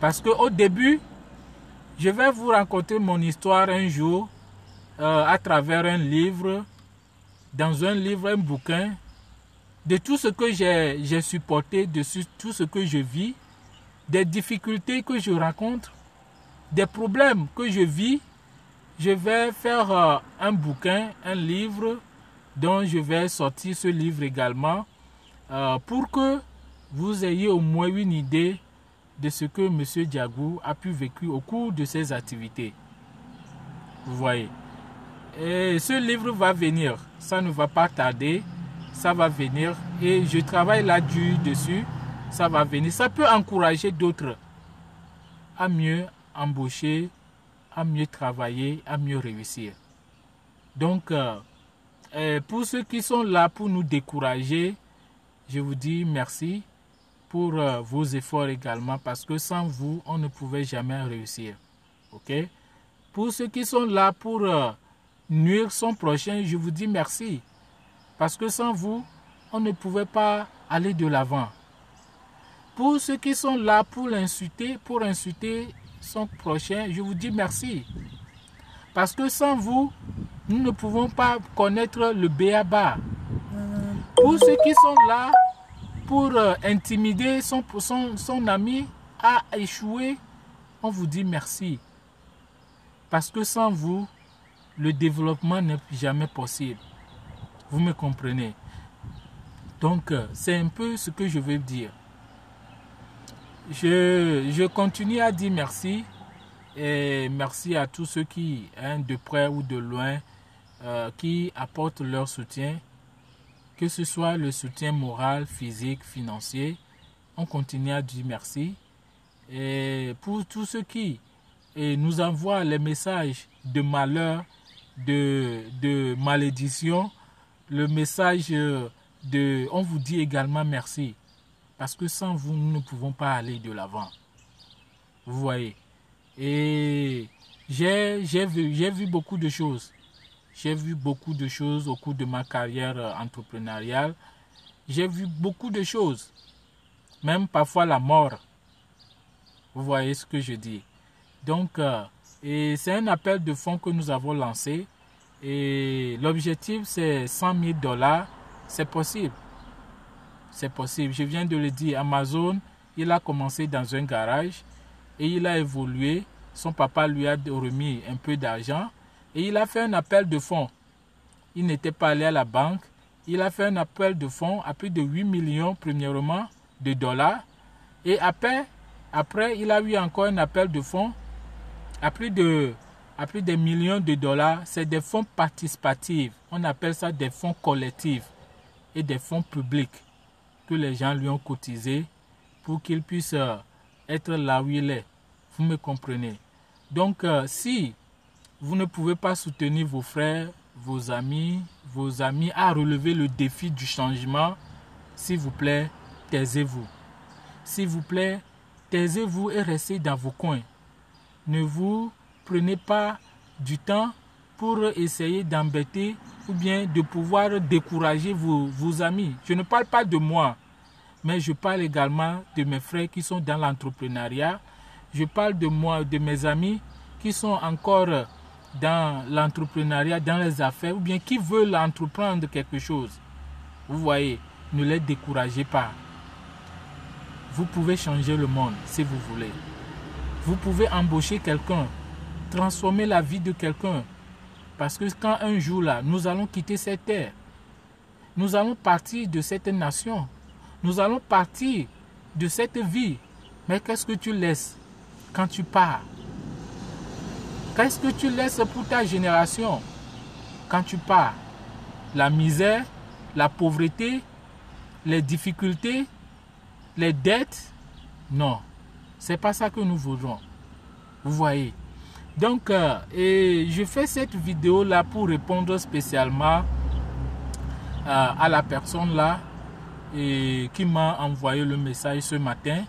Parce qu'au début, je vais vous raconter mon histoire un jour à travers un livre, dans un livre, un bouquin, de tout ce que j'ai supporté, de tout ce que je vis, des difficultés que je rencontre, des problèmes que je vis. Je vais faire un bouquin, un livre, dont je vais sortir ce livre également, pour que vous ayez au moins une idée de ce que M. Diago a pu vécu au cours de ses activités. Vous voyez. Et ce livre va venir, ça ne va pas tarder, ça va venir et je travaille là dessus, ça va venir. Ça peut encourager d'autres à mieux embaucher, à mieux travailler, à mieux réussir. Donc, pour ceux qui sont là pour nous décourager, je vous dis merci pour vos efforts également, parce que sans vous, on ne pouvait jamais réussir. Ok? Pour ceux qui sont là pour nuire son prochain, je vous dis merci, parce que sans vous, on ne pouvait pas aller de l'avant. Pour ceux qui sont là pour insulter son prochain, je vous dis merci, parce que sans vous, nous ne pouvons pas connaître le béaba. Pour ceux qui sont là pour intimider son ami à échouer, on vous dit merci. Parce que sans vous, le développement n'est jamais possible. Vous me comprenez? Donc, c'est un peu ce que je veux dire. Je continue à dire merci. Et merci à tous ceux qui, de près ou de loin, qui apportent leur soutien. Que ce soit le soutien moral, physique, financier. On continue à dire merci. Et pour tous ceux qui nous envoient les messages de malheur, de malédiction, le message on vous dit également merci. Parce que sans vous, nous ne pouvons pas aller de l'avant. Vous voyez. Et j'ai vu beaucoup de choses. J'ai vu beaucoup de choses au cours de ma carrière entrepreneuriale. J'ai vu beaucoup de choses. Même parfois la mort. Vous voyez ce que je dis. Donc, et c'est un appel de fonds que nous avons lancé. Et l'objectif, c'est 100 000 $. C'est possible. C'est possible. Je viens de le dire. Amazon, il a commencé dans un garage. Et il a évolué. Son papa lui a remis un peu d'argent. Et il a fait un appel de fonds. Il n'était pas allé à la banque. Il a fait un appel de fonds à plus de 8 millions, premièrement, de dollars. Et après, il a eu encore un appel de fonds à plus des millions de dollars. C'est des fonds participatifs. On appelle ça des fonds collectifs et des fonds publics que les gens lui ont cotisés pour qu'il puisse être là où il est. Vous me comprenez? Donc, si vous ne pouvez pas soutenir vos frères, vos amis à relever le défi du changement, s'il vous plaît, taisez-vous. S'il vous plaît, taisez-vous et restez dans vos coins. Ne vous prenez pas du temps pour essayer d'embêter ou bien de pouvoir décourager vos amis. Je ne parle pas de moi, mais je parle également de mes frères qui sont dans l'entrepreneuriat. Je parle de moi, de mes amis qui sont encore dans l'entrepreneuriat, dans les affaires, ou bien qui veulent entreprendre quelque chose. Vous voyez, ne les découragez pas. Vous pouvez changer le monde si vous voulez. Vous pouvez embaucher quelqu'un, transformer la vie de quelqu'un. Parce que quand un jour là, nous allons quitter cette terre, nous allons partir de cette nation, nous allons partir de cette vie. Mais qu'est-ce que tu laisses quand tu pars? Qu'est-ce que tu laisses pour ta génération quand tu pars? La misère, la pauvreté, les difficultés, les dettes? Non, c'est pas ça que nous voudrons. Vous voyez. Donc, je fais cette vidéo là pour répondre spécialement à la personne là qui m'a envoyé le message ce matin.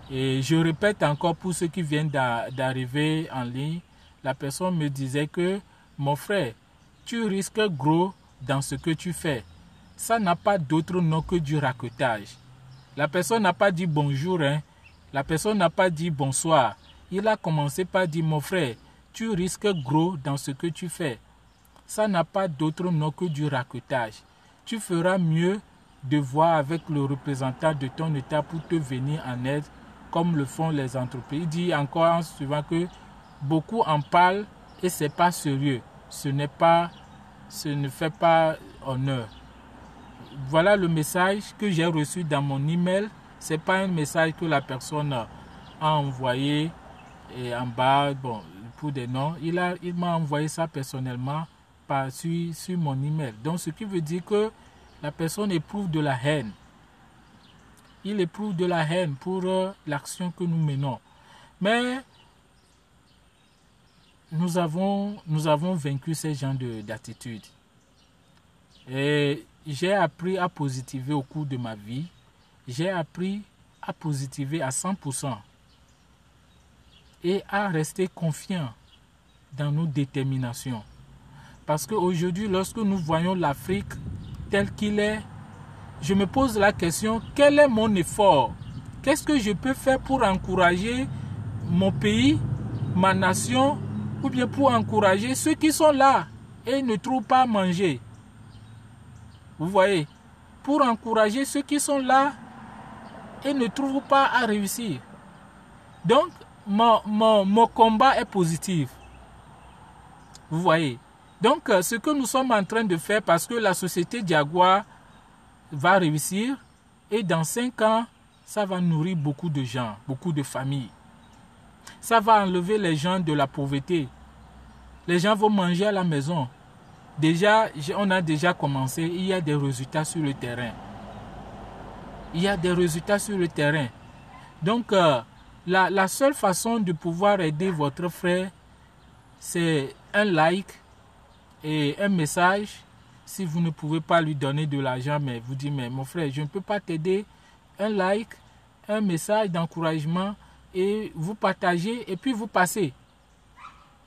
Et je répète encore pour ceux qui viennent d'arriver en ligne. La personne me disait que, mon frère, tu risques gros dans ce que tu fais. Ça n'a pas d'autre nom que du raquetage. La personne n'a pas dit bonjour. Hein. La personne n'a pas dit bonsoir. Il a commencé par dire, mon frère, tu risques gros dans ce que tu fais. Ça n'a pas d'autre nom que du raquetage. Tu feras mieux de voir avec le représentant de ton État pour te venir en aide, comme le font les entreprises. Il dit encore en suivant que beaucoup en parlent et ce n'est pas sérieux. Ce ne fait pas honneur. Voilà le message que j'ai reçu dans mon email. Ce n'est pas un message que la personne a envoyé et en bas, bon, pour des noms. Il m'a envoyé ça personnellement sur mon email. Donc, ce qui veut dire que la personne éprouve de la haine. Il éprouve de la haine pour l'action que nous menons. Mais nous avons vaincu ces genres d'attitudes. Et j'ai appris à positiver au cours de ma vie. J'ai appris à positiver à 100% et à rester confiant dans nos déterminations. Parce qu'aujourd'hui, lorsque nous voyons l'Afrique telle qu'il est, je me pose la question, quel est mon effort? Qu'est-ce que je peux faire pour encourager mon pays, ma nation, ou bien pour encourager ceux qui sont là et ne trouvent pas à manger? Vous voyez, pour encourager ceux qui sont là et ne trouvent pas à réussir. Donc, mon combat est positif. Vous voyez. Donc, ce que nous sommes en train de faire, parce que la société Diagoa va réussir, et dans 5 ans, ça va nourrir beaucoup de gens, beaucoup de familles. Ça va enlever les gens de la pauvreté. Les gens vont manger à la maison. Déjà, on a déjà commencé, il y a des résultats sur le terrain. Il y a des résultats sur le terrain. Donc, la seule façon de pouvoir aider votre frère, c'est un like et un message. Si vous ne pouvez pas lui donner de l'argent, mais vous dites, mais mon frère, je ne peux pas t'aider. Un like, un message d'encouragement et vous partagez et puis vous passez.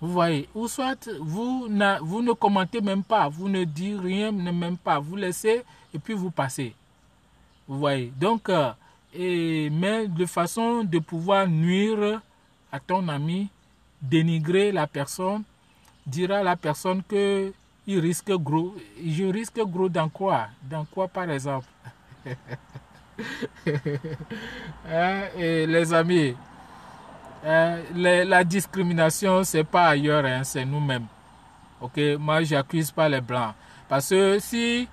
Vous voyez, ou soit vous ne commentez même pas, vous ne dites rien, même pas, vous laissez et puis vous passez. Vous voyez, donc, mais de façon de pouvoir nuire à ton ami, dénigrer la personne, dire à la personne que il risque gros. Je risque gros dans quoi? Dans quoi par exemple? Et les amis, la discrimination, c'est pas ailleurs, hein, c'est nous-mêmes. Ok, moi, j'accuse pas les Blancs. Parce que si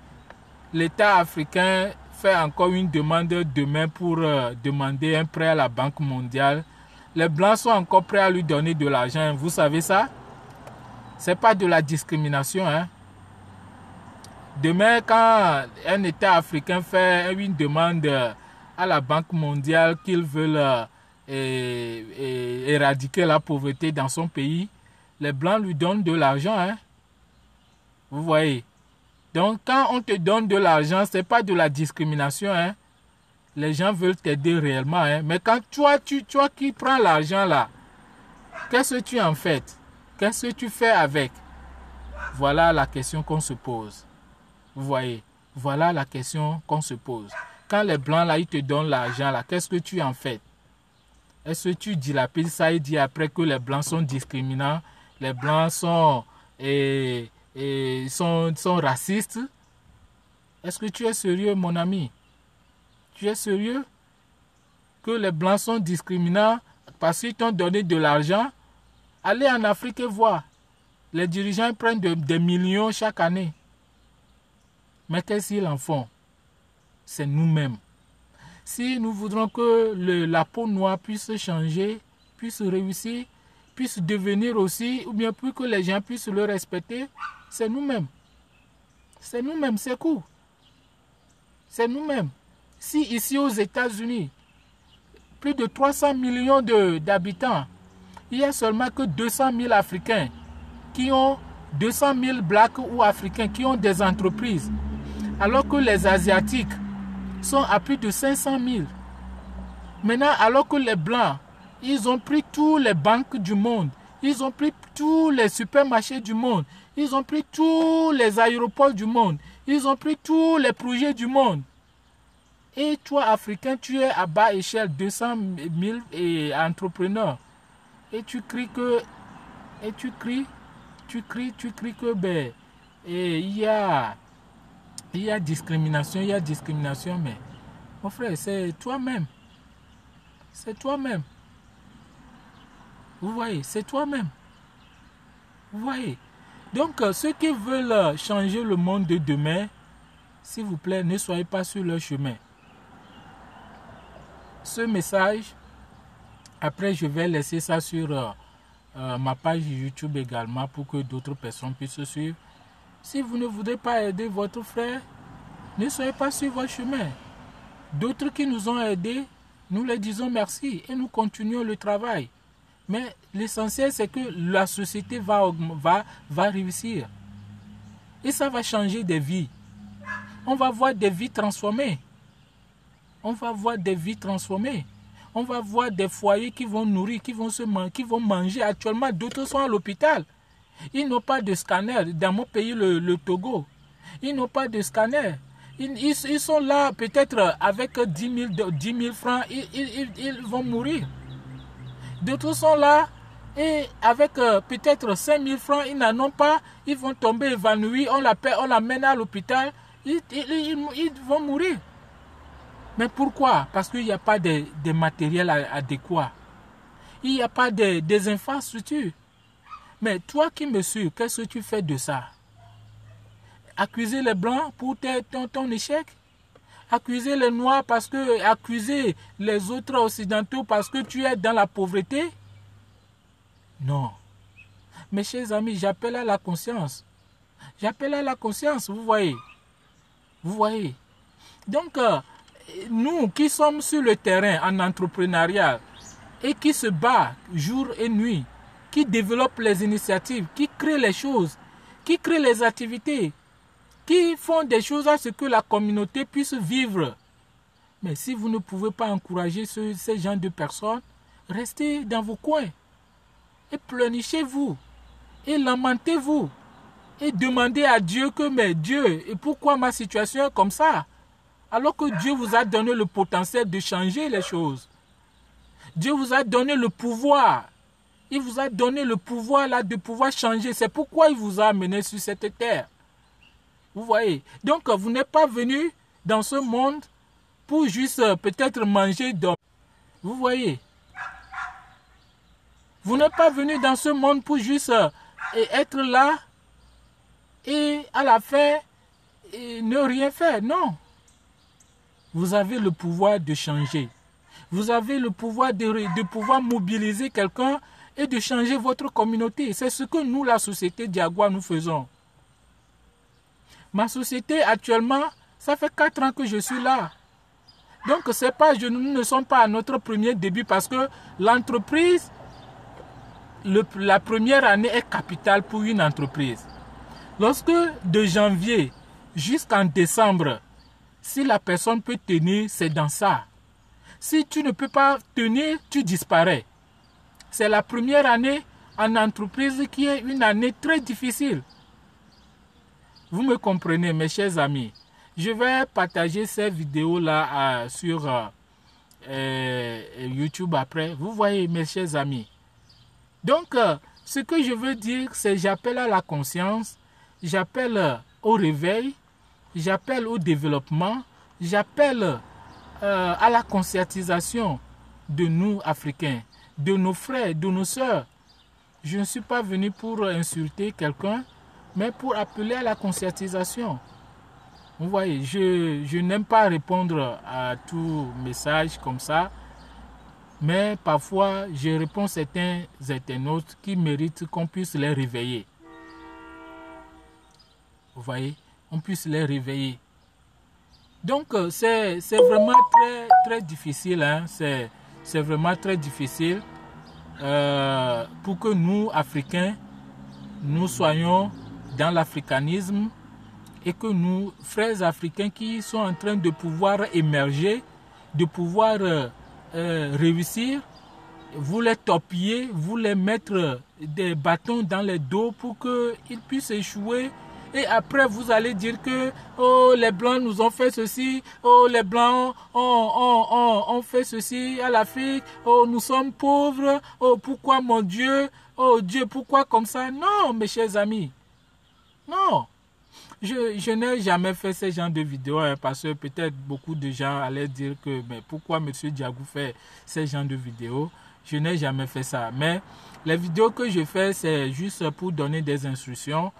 l'État africain fait encore une demande demain pour demander un prêt à la Banque mondiale, les Blancs sont encore prêts à lui donner de l'argent. Vous savez ça? C'est pas de la discrimination. Hein? Demain, quand un État africain fait une demande à la Banque mondiale qu'ils veulent éradiquer la pauvreté dans son pays, les Blancs lui donnent de l'argent. Hein? Vous voyez? Donc, quand on te donne de l'argent, ce n'est pas de la discrimination. Hein? Les gens veulent t'aider réellement. Hein? Mais quand toi qui prends l'argent là, qu'est-ce que tu en fais? Qu'est-ce que tu fais avec? Voilà la question qu'on se pose. Vous voyez? Voilà la question qu'on se pose. Quand les Blancs là, ils te donnent l'argent là, qu'est-ce que tu en fais? Est-ce que tu dilapides ça et dis après que les Blancs sont discriminants, les Blancs sont racistes? Est-ce que tu es sérieux, mon ami? Tu es sérieux? Que les Blancs sont discriminants parce qu'ils t'ont donné de l'argent? Allez en Afrique et voir. Les dirigeants prennent des millions chaque année. Mais qu'est-ce qu'ils en font? C'est nous-mêmes. Si nous voudrons que la peau noire puisse changer, puisse réussir, puisse devenir aussi, ou bien plus que les gens puissent le respecter, c'est nous-mêmes. C'est nous-mêmes, c'est cool. C'est nous-mêmes. Si ici aux États-Unis, plus de 300 millions d'habitants, il y a seulement que 200 000 Africains qui ont 200 000 Blacks ou Africains qui ont des entreprises, alors que les Asiatiques sont à plus de 500 000. Maintenant, alors que les Blancs, ils ont pris toutes les banques du monde, ils ont pris tous les supermarchés du monde, ils ont pris tous les aéroports du monde, ils ont pris tous les projets du monde. Et toi, Africain, tu es à bas échelle, 200 000 entrepreneurs. Et tu cries que... Et tu cries que ben, il y a discrimination, mais mon frère, c'est toi-même. C'est toi-même. Vous voyez, c'est toi-même. Vous voyez. Donc, ceux qui veulent changer le monde de demain, s'il vous plaît, ne soyez pas sur leur chemin. Ce message, après, je vais laisser ça sur ma page YouTube également pour que d'autres personnes puissent suivre. Si vous ne voulez pas aider votre frère, ne soyez pas sur votre chemin. D'autres qui nous ont aidés, nous leur disons merci et nous continuons le travail. Mais l'essentiel, c'est que la société va réussir. Et ça va changer des vies. On va voir des vies transformées. On va voir des vies transformées. On va voir des foyers qui vont nourrir, qui vont manger. Actuellement, d'autres sont à l'hôpital. Ils n'ont pas de scanner. Dans mon pays, le Togo, ils n'ont pas de scanner. Ils sont là, peut-être avec 10 000 francs, ils vont mourir. D'autres sont là et avec peut-être 5 000 francs, ils n'en ont pas. Ils vont tomber évanouis. On l'amène à l'hôpital. Ils vont mourir. Mais pourquoi? Parce qu'il n'y a pas de matériel adéquat. Il n'y a pas des infrastructures. Mais toi qui me suis, qu'est-ce que tu fais de ça? Accuser les Blancs pour ton échec? Accuser les Noirs parce que... Accuser les autres Occidentaux parce que tu es dans la pauvreté? Non. Mes chers amis, j'appelle à la conscience. J'appelle à la conscience, vous voyez. Vous voyez. Donc... nous qui sommes sur le terrain en entrepreneuriat et qui se battent jour et nuit, qui développent les initiatives, qui créent les choses, qui créent les activités, qui font des choses à ce que la communauté puisse vivre. Mais si vous ne pouvez pas encourager ces gens de personnes, restez dans vos coins et pleurnichez-vous et lamentez-vous et demandez à Dieu que, mais Dieu, et pourquoi ma situation est comme ça? Alors que Dieu vous a donné le potentiel de changer les choses. Dieu vous a donné le pouvoir. Il vous a donné le pouvoir là de pouvoir changer. C'est pourquoi il vous a amené sur cette terre. Vous voyez. Donc vous n'êtes pas venu dans ce monde pour juste peut-être manger d'hommes. Vous voyez. Vous n'êtes pas venu dans ce monde pour juste être là et à la fin ne rien faire. Non. Vous avez le pouvoir de changer. Vous avez le pouvoir de pouvoir mobiliser quelqu'un et de changer votre communauté. C'est ce que nous, la société Diagoua, nous faisons. Ma société, actuellement, ça fait 4 ans que je suis là. Donc, c'est pas, nous ne sommes pas à notre premier début parce que l'entreprise, la première année est capitale pour une entreprise. Lorsque de janvier jusqu'en décembre, si la personne peut tenir, c'est dans ça. Si tu ne peux pas tenir, tu disparais. C'est la première année en entreprise qui est une année très difficile. Vous me comprenez, mes chers amis. Je vais partager ces vidéos-là sur YouTube après. Vous voyez, mes chers amis. Donc, ce que je veux dire, c'est j'appelle à la conscience, j'appelle au réveil, j'appelle au développement, j'appelle à la conscientisation de nous, Africains, de nos frères, de nos sœurs. Je ne suis pas venu pour insulter quelqu'un, mais pour appeler à la conscientisation. Vous voyez, je n'aime pas répondre à tout message comme ça, mais parfois je réponds à certains internautes qui méritent qu'on puisse les réveiller. Vous voyez, on puisse les réveiller. Donc, c'est vraiment très, très difficile. Hein? C'est vraiment très difficile pour que nous, Africains, nous soyons dans l'africanisme et que nous, frères africains qui sont en train de pouvoir émerger, de pouvoir réussir, vous les torpiller, vous les mettre des bâtons dans les dos pour qu'ils puissent échouer Et après, vous allez dire que oh, les Blancs nous ont fait ceci, oh, les Blancs ont fait ceci à l'Afrique, oh, nous sommes pauvres, oh, pourquoi mon Dieu, oh Dieu, pourquoi comme ça? Non, mes chers amis, non. Je n'ai jamais fait ce genre de vidéo hein, parce que peut-être beaucoup de gens allaient dire que mais pourquoi M. Diagou fait ce genre de vidéos. Je n'ai jamais fait ça. Mais les vidéos que je fais, c'est juste pour donner des instructions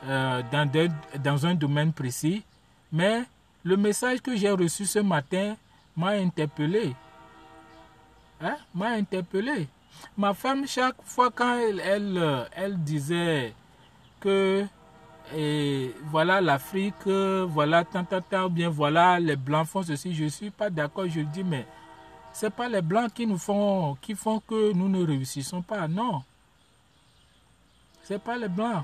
dans un domaine précis. Mais le message que j'ai reçu ce matin m'a interpellé. Hein? M'a interpellé. Ma femme, chaque fois quand elle disait que et voilà l'Afrique, voilà tant, bien voilà les Blancs font ceci, je ne suis pas d'accord, je dis mais ce n'est pas les Blancs qui font que nous ne réussissons pas, non. Ce n'est pas les Blancs.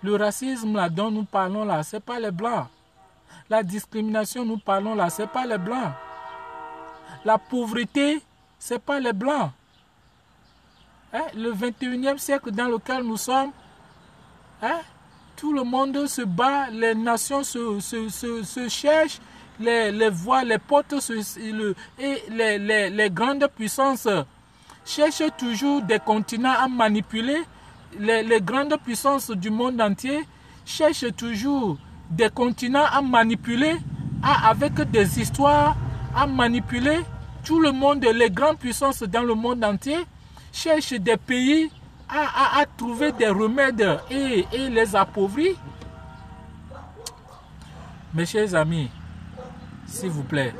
Le racisme là dont nous parlons là, ce n'est pas les Blancs. La discrimination nous parlons là, ce n'est pas les Blancs. La pauvreté, ce n'est pas les Blancs. Hein? Le 21e siècle dans lequel nous sommes, hein? Tout le monde se bat, les nations se cherchent, les voies, les portes et les grandes puissances cherchent toujours des continents à manipuler. Les grandes puissances du monde entier cherchent toujours des continents à manipuler, avec des histoires à manipuler. Tout le monde, les grandes puissances dans le monde entier cherchent des pays à trouver des remèdes et les appauvrir. Mes chers amis, s'il vous plaît,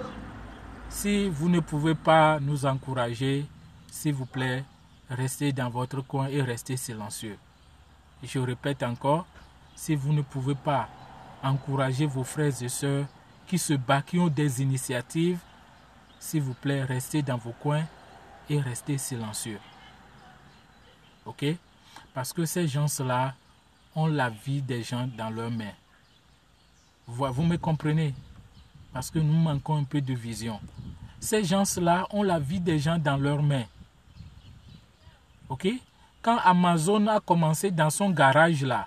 si vous ne pouvez pas nous encourager, s'il vous plaît, restez dans votre coin et restez silencieux. Je répète encore, si vous ne pouvez pas encourager vos frères et sœurs qui se battent, qui ont des initiatives, s'il vous plaît, restez dans vos coins et restez silencieux. Ok? Parce que ces gens-là ont la vie des gens dans leurs mains. Vous me comprenez? Parce que nous manquons un peu de vision. Ces gens-là ont la vie des gens dans leurs mains. Ok? Quand Amazon a commencé dans son garage là,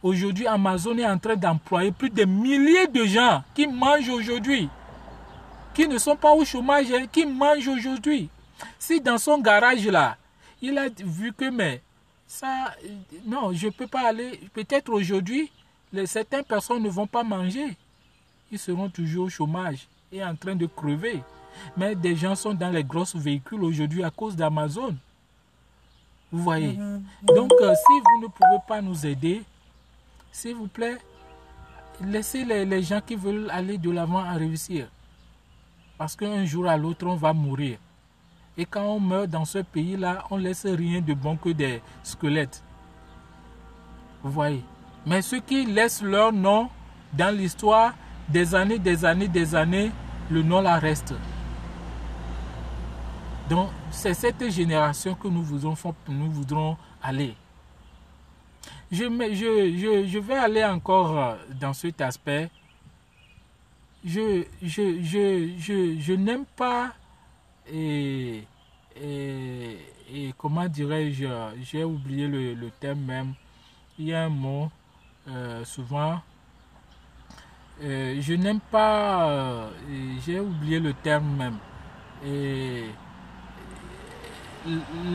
aujourd'hui Amazon est en train d'employer plus de milliers de gens qui mangent aujourd'hui. Qui ne sont pas au chômage, hein, qui mangent aujourd'hui. Si dans son garage là, il a vu que, mais ça, non, je ne peux pas aller. Peut-être aujourd'hui, certaines personnes ne vont pas manger. Ils seront toujours au chômage et en train de crever. Mais des gens sont dans les gros véhicules aujourd'hui à cause d'Amazon. Vous voyez. Donc, si vous ne pouvez pas nous aider, s'il vous plaît, laissez les gens qui veulent aller de l'avant à réussir. Parce qu'un jour à l'autre, on va mourir. Et quand on meurt dans ce pays-là, on ne laisse rien de bon que des squelettes. Vous voyez. Mais ceux qui laissent leur nom dans l'histoire, des années, le nom là reste. Donc, c'est cette génération que nous voudrons aller. Je vais aller encore dans cet aspect. Je n'aime pas et comment dirais-je, j'ai oublié le terme même. Il y a un mot souvent. Je n'aime pas, j'ai oublié le terme même.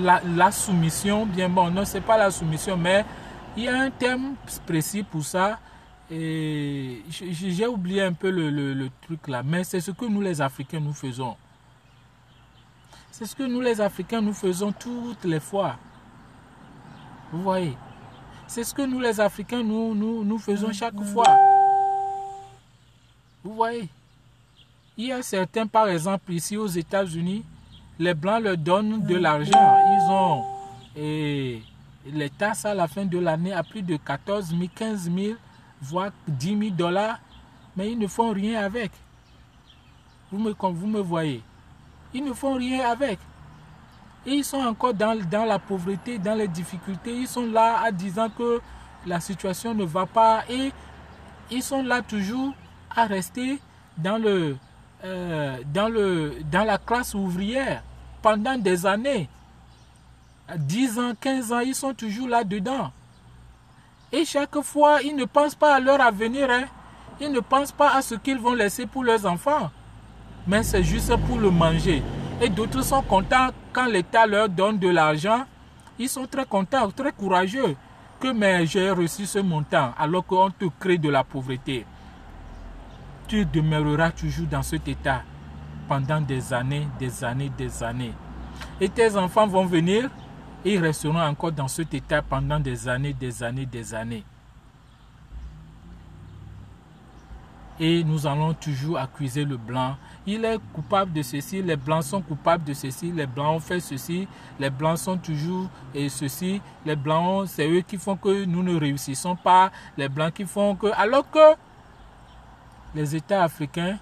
La soumission, bien bon, non, c'est pas la soumission, mais il y a un terme précis pour ça. Et j'ai oublié un peu le truc là, mais c'est ce que nous les Africains nous faisons. C'est ce que nous les Africains nous faisons toutes les fois. Vous voyez. C'est ce que nous les Africains nous faisons chaque fois. Vous voyez. Il y a certains, par exemple, ici aux États-Unis, les Blancs leur donnent de l'argent. Ils ont les tasses à la fin de l'année à plus de 14 000, 15 000, voire 10 000 $, mais ils ne font rien avec. Vous me voyez. Ils ne font rien avec. Et ils sont encore dans la pauvreté, dans les difficultés. Ils sont là à disant que la situation ne va pas. Et ils sont là toujours à rester dans la classe ouvrière pendant des années. 10 ans, 15 ans, ils sont toujours là-dedans. Et chaque fois, ils ne pensent pas à leur avenir. Hein. Ils ne pensent pas à ce qu'ils vont laisser pour leurs enfants. Mais c'est juste pour le manger. Et d'autres sont contents quand l'État leur donne de l'argent. Ils sont très contents, très courageux. Que mais j'ai reçu ce montant alors qu'on te crée de la pauvreté. Tu demeureras toujours dans cet état pendant des années, des années, des années. Et tes enfants vont venir et ils resteront encore dans cet état pendant des années, des années, des années. Et nous allons toujours accuser le blanc. Il est coupable de ceci, les blancs sont coupables de ceci, les blancs ont fait ceci, les blancs sont toujours et ceci, les blancs, c'est eux qui font que nous ne réussissons pas, les blancs qui font que... Alors que les États africains,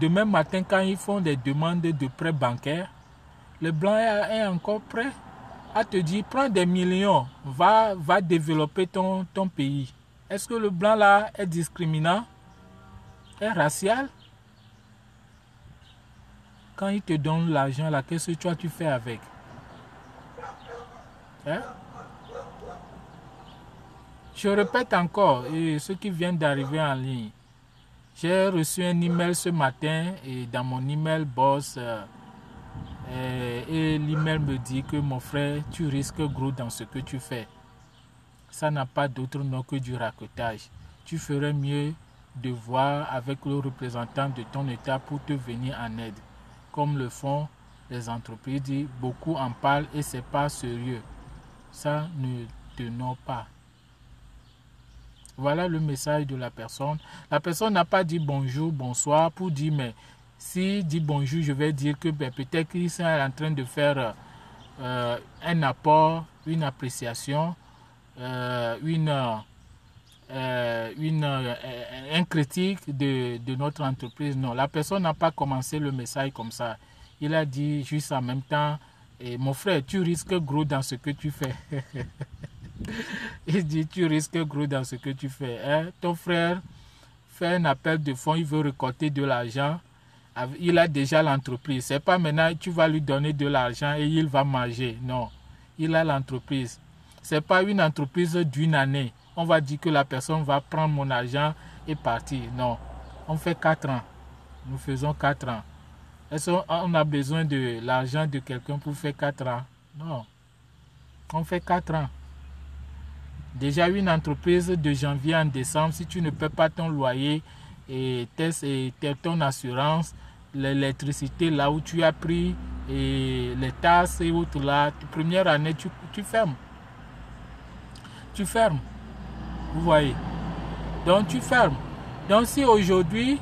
demain matin quand ils font des demandes de prêts bancaires, le blanc est encore prêt à te dire, prends des millions, va développer ton pays. Est-ce que le blanc là est discriminant? Est racial? Quand il te donne l'argent là, qu'est-ce que toi tu fais avec? Hein? Je répète encore, et ceux qui viennent d'arriver en ligne, j'ai reçu un email ce matin et dans mon email boss, et l'email me dit que mon frère, tu risques gros dans ce que tu fais. Ça n'a pas d'autre nom que du racotage. Tu ferais mieux de voir avec le représentant de ton État pour te venir en aide. Comme le font les entreprises, beaucoup en parlent et c'est pas sérieux. Ça ne tenons pas. Voilà le message de la personne. La personne n'a pas dit bonjour, bonsoir pour dire, mais s'il dit bonjour, je vais dire que peut-être qu'il est en train de faire un apport, une appréciation, un critique de notre entreprise. Non, la personne n'a pas commencé le message comme ça. Il a dit juste en même temps, mon frère, tu risques gros dans ce que tu fais. Il dit, tu risques gros dans ce que tu fais. Hein? Ton frère fait un appel de fonds, il veut récolter de l'argent. Il a déjà l'entreprise. C'est pas maintenant tu vas lui donner de l'argent et il va manger. Non, il a l'entreprise. C'est pas une entreprise d'une année. On va dire que la personne va prendre mon argent et partir. Non, on fait 4 ans. Nous faisons 4 ans. Est-ce qu'on a besoin de l'argent de quelqu'un pour faire 4 ans? Non, on fait 4 ans. Déjà une entreprise de janvier en décembre, si tu ne paies pas ton loyer et ton assurance, l'électricité là où tu as pris et les tasses et autres là, première année tu fermes. Tu fermes. Vous voyez. Donc tu fermes. Donc si aujourd'hui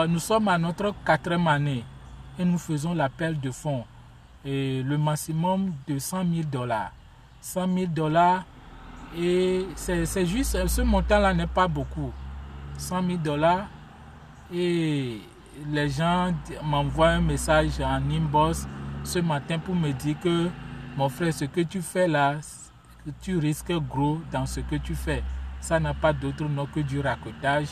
nous sommes à notre 4e année et nous faisons l'appel de fonds et le maximum de $100,000. $100,000 et c'est juste, ce montant là n'est pas beaucoup. $100,000 et les gens m'envoient un message en inbox ce matin pour me dire que mon frère, ce que tu fais là, tu risques gros dans ce que tu fais. Ça n'a pas d'autre nom que du racotage.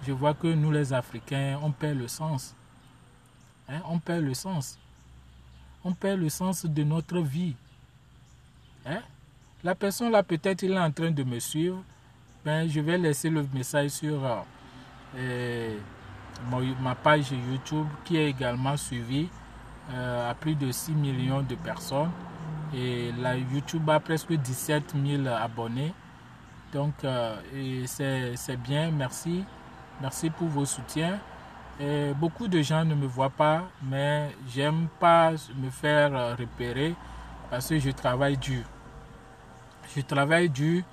Je vois que nous les Africains, on perd le sens. Hein? On perd le sens. On perd le sens de notre vie. Hein? La personne là, peut-être il est en train de me suivre. Ben, je vais laisser le message sur ma page YouTube qui est également suivie à plus de 6 millions de personnes. Et la YouTube a presque 17 000 abonnés. Donc, c'est bien. Merci. Merci pour vos soutiens. Et beaucoup de gens ne me voient pas, mais j'aime pas me faire repérer parce que je travaille dur. Je travaille dur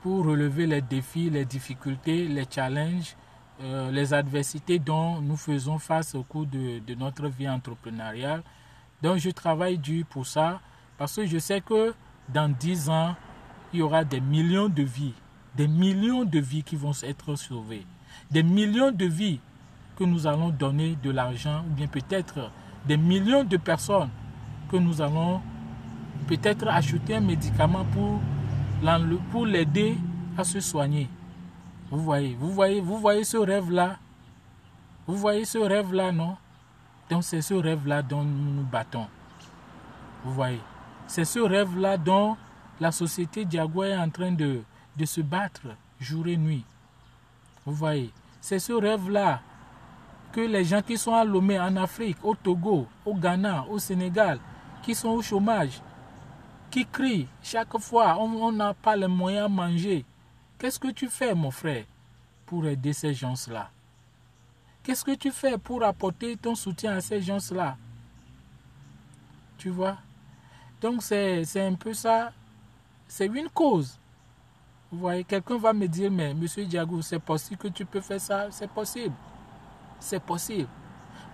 pour relever les défis, les difficultés, les challenges, les adversités dont nous faisons face au cours de notre vie entrepreneuriale. Donc, je travaille dur pour ça parce que je sais que dans 10 ans, il y aura des millions de vies qui vont être sauvées, des millions de vies que nous allons donner de l'argent ou bien peut-être des millions de personnes que nous allons peut-être acheter un médicament pour l'aider à se soigner. Vous voyez ce rêve-là? Vous voyez ce rêve-là, non? Donc c'est ce rêve-là dont nous nous battons. Vous voyez? C'est ce rêve-là dont La société Diagoua est en train de se battre jour et nuit. Vous voyez, c'est ce rêve-là que les gens qui sont à Lomé, en Afrique, au Togo, au Ghana, au Sénégal, qui sont au chômage, qui crient chaque fois, on n'a pas les moyens de manger. Qu'est-ce que tu fais, mon frère, pour aider ces gens-là? Qu'est-ce que tu fais pour apporter ton soutien à ces gens-là? Tu vois? Donc c'est un peu ça, c'est une cause. Vous voyez, quelqu'un va me dire, mais monsieur Diago, c'est possible que tu peux faire ça? C'est possible. C'est possible.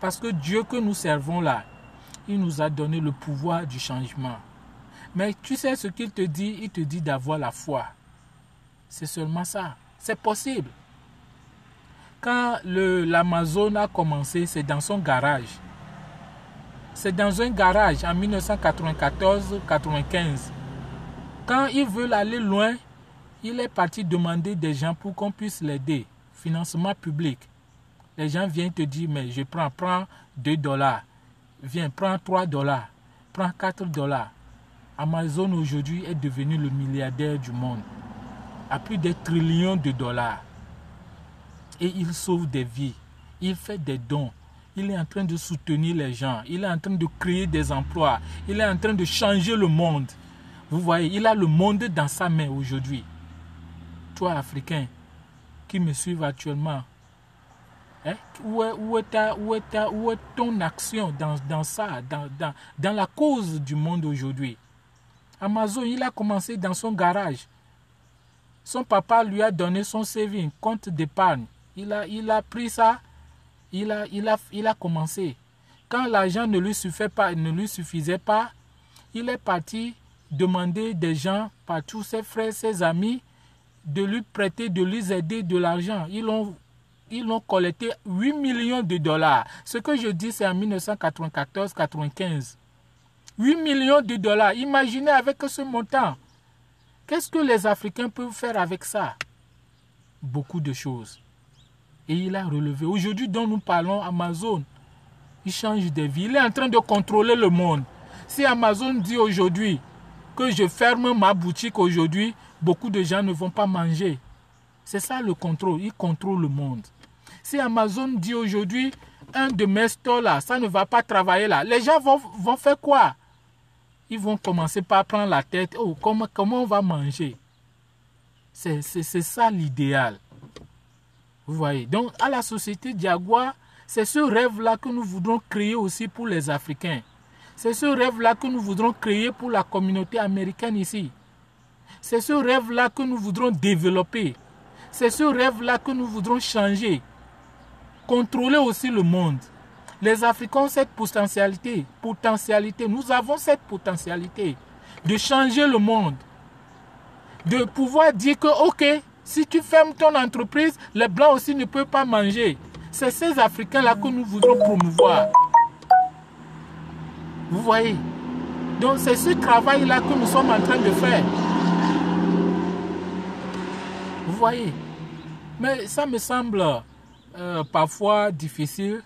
Parce que Dieu que nous servons là, il nous a donné le pouvoir du changement. Mais tu sais ce qu'il te dit? Il te dit d'avoir la foi. C'est seulement ça. C'est possible. Quand l'Amazon a commencé, c'est dans son garage. C'est dans un garage en 1994-95. Quand ils veulent aller loin, il est parti demander des gens pour qu'on puisse l'aider. Financement public. Les gens viennent te dire, mais je prends $2. Viens, prends $3. Prends $4. Amazon aujourd'hui est devenu le milliardaire du monde. À plus de trillions de dollars. Et il sauve des vies. Il fait des dons. Il est en train de soutenir les gens. Il est en train de créer des emplois. Il est en train de changer le monde. Vous voyez, il a le monde dans sa main aujourd'hui. Toi, Africain, qui me suivent actuellement, hein? Où est ton action dans ça, dans la cause du monde aujourd'hui? Amazon, il a commencé dans son garage. Son papa lui a donné son saving, compte d'épargne. Il a pris ça, il a commencé. Quand l'argent ne lui suffisait pas, il est parti demander des gens, partout ses frères, ses amis, de lui prêter, de lui aider de l'argent. Ils ont collecté 8 millions de dollars. Ce que je dis, c'est en 1994-95. 8 millions de dollars. Imaginez avec ce montant. Qu'est-ce que les Africains peuvent faire avec ça? Beaucoup de choses. Et il a relevé. Aujourd'hui, dont nous parlons, Amazon, il change de vie. Il est en train de contrôler le monde. Si Amazon dit aujourd'hui que je ferme ma boutique aujourd'hui, beaucoup de gens ne vont pas manger. C'est ça le contrôle. Il contrôle le monde. Si Amazon dit aujourd'hui, un de mes stores là, ça ne va pas travailler là, les gens vont faire quoi? Ils vont commencer par prendre la tête. Oh, comment on va manger? C'est ça l'idéal. Vous voyez. Donc, à la société Diagoua, c'est ce rêve-là que nous voudrons créer aussi pour les Africains. C'est ce rêve-là que nous voudrons créer pour la communauté américaine ici. C'est ce rêve-là que nous voudrons développer. C'est ce rêve-là que nous voudrons changer. Contrôler aussi le monde. Les Africains ont cette potentialité. Nous avons cette potentialité de changer le monde. De pouvoir dire que, ok, si tu fermes ton entreprise, les Blancs aussi ne peuvent pas manger. C'est ces Africains-là que nous voudrons promouvoir. Vous voyez? Donc c'est ce travail-là que nous sommes en train de faire. Vous voyez? Mais ça me semble parfois difficile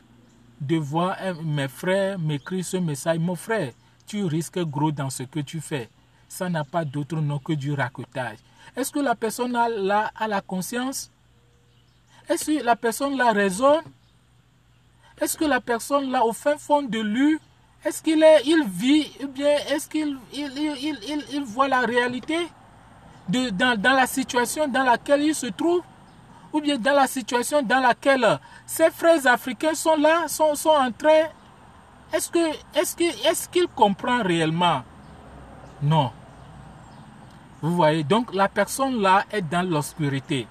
de voir mes frères m'écrire ce message. Mon frère, tu risques gros dans ce que tu fais. Ça n'a pas d'autre nom que du racotage. Est-ce que la personne là a la conscience? Est-ce que la personne là raisonne? Est-ce que la personne là au fin fond de lui, est-ce il vit ou bien est-ce qu'il voit la réalité dans la situation dans laquelle il se trouve? Ou bien dans la situation dans laquelle ces frères africains sont là, sont en train. Est-ce qu'il comprend réellement? Non. Vous voyez, donc la personne là est dans l'obscurité.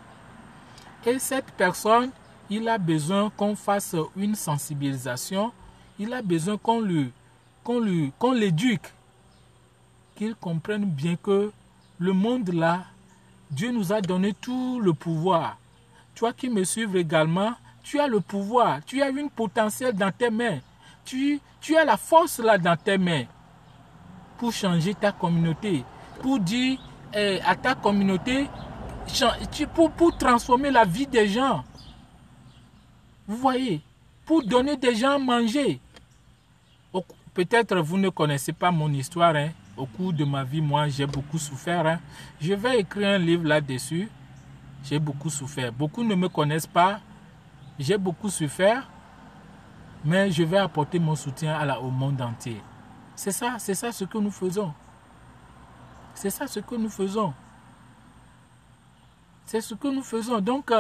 Et cette personne, il a besoin qu'on fasse une sensibilisation. Il a besoin qu'on l'éduque. Qu'il comprenne bien que le monde là, Dieu nous a donné tout le pouvoir. Toi qui me suives également, tu as le pouvoir, tu as une potentiel dans tes mains. Tu as la force là dans tes mains pour changer ta communauté, pour dire à ta communauté, pour transformer la vie des gens. Vous voyez, pour donner des gens à manger. Peut-être vous ne connaissez pas mon histoire, hein? Au cours de ma vie, moi, j'ai beaucoup souffert. Hein. Je vais écrire un livre là-dessus. J'ai beaucoup souffert. Beaucoup ne me connaissent pas. J'ai beaucoup souffert. Mais je vais apporter mon soutien au monde entier. C'est ça ce que nous faisons. C'est ça ce que nous faisons. C'est ce que nous faisons. Donc,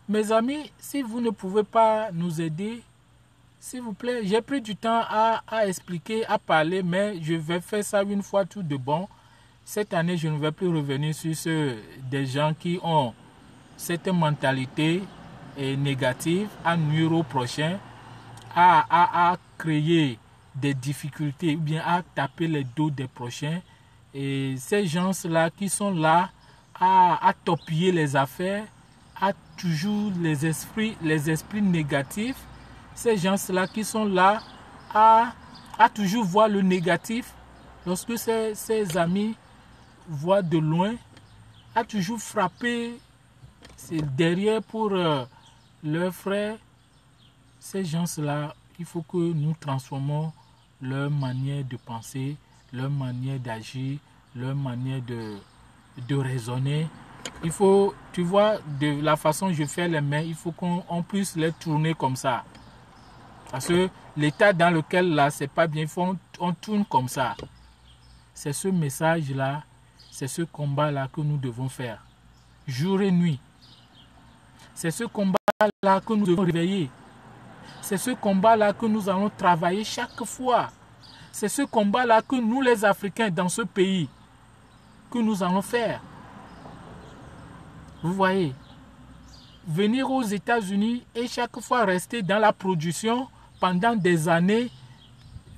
mes amis, si vous ne pouvez pas nous aider, s'il vous plaît, j'ai pris du temps à expliquer, à parler, mais je vais faire ça une fois tout de bon. Cette année, je ne vais plus revenir sur des gens qui ont cette mentalité négative à nuire au prochain, à créer des difficultés ou bien à taper les dos des prochains. Et ces gens-là qui sont là à torpiller les affaires, à toujours les esprits négatifs, ces gens-là qui sont là à toujours voir le négatif, lorsque ces amis voient de loin, à toujours frapper derrière pour leurs frères, ces gens-là, il faut que nous transformons leur manière de penser, leur manière d'agir, leur manière de raisonner. Il faut, tu vois, de la façon dont je fais les mains, il faut qu'on puisse les tourner comme ça. Parce que l'état dans lequel là, c'est pas bien, il faut on tourne comme ça. C'est ce message-là, c'est ce combat-là que nous devons faire. Jour et nuit. C'est ce combat-là que nous devons réveiller. C'est ce combat-là que nous allons travailler chaque fois. C'est ce combat-là que nous, les Africains, dans ce pays, que nous allons faire. Vous voyez, venir aux États-Unis et chaque fois rester dans la production pendant des années,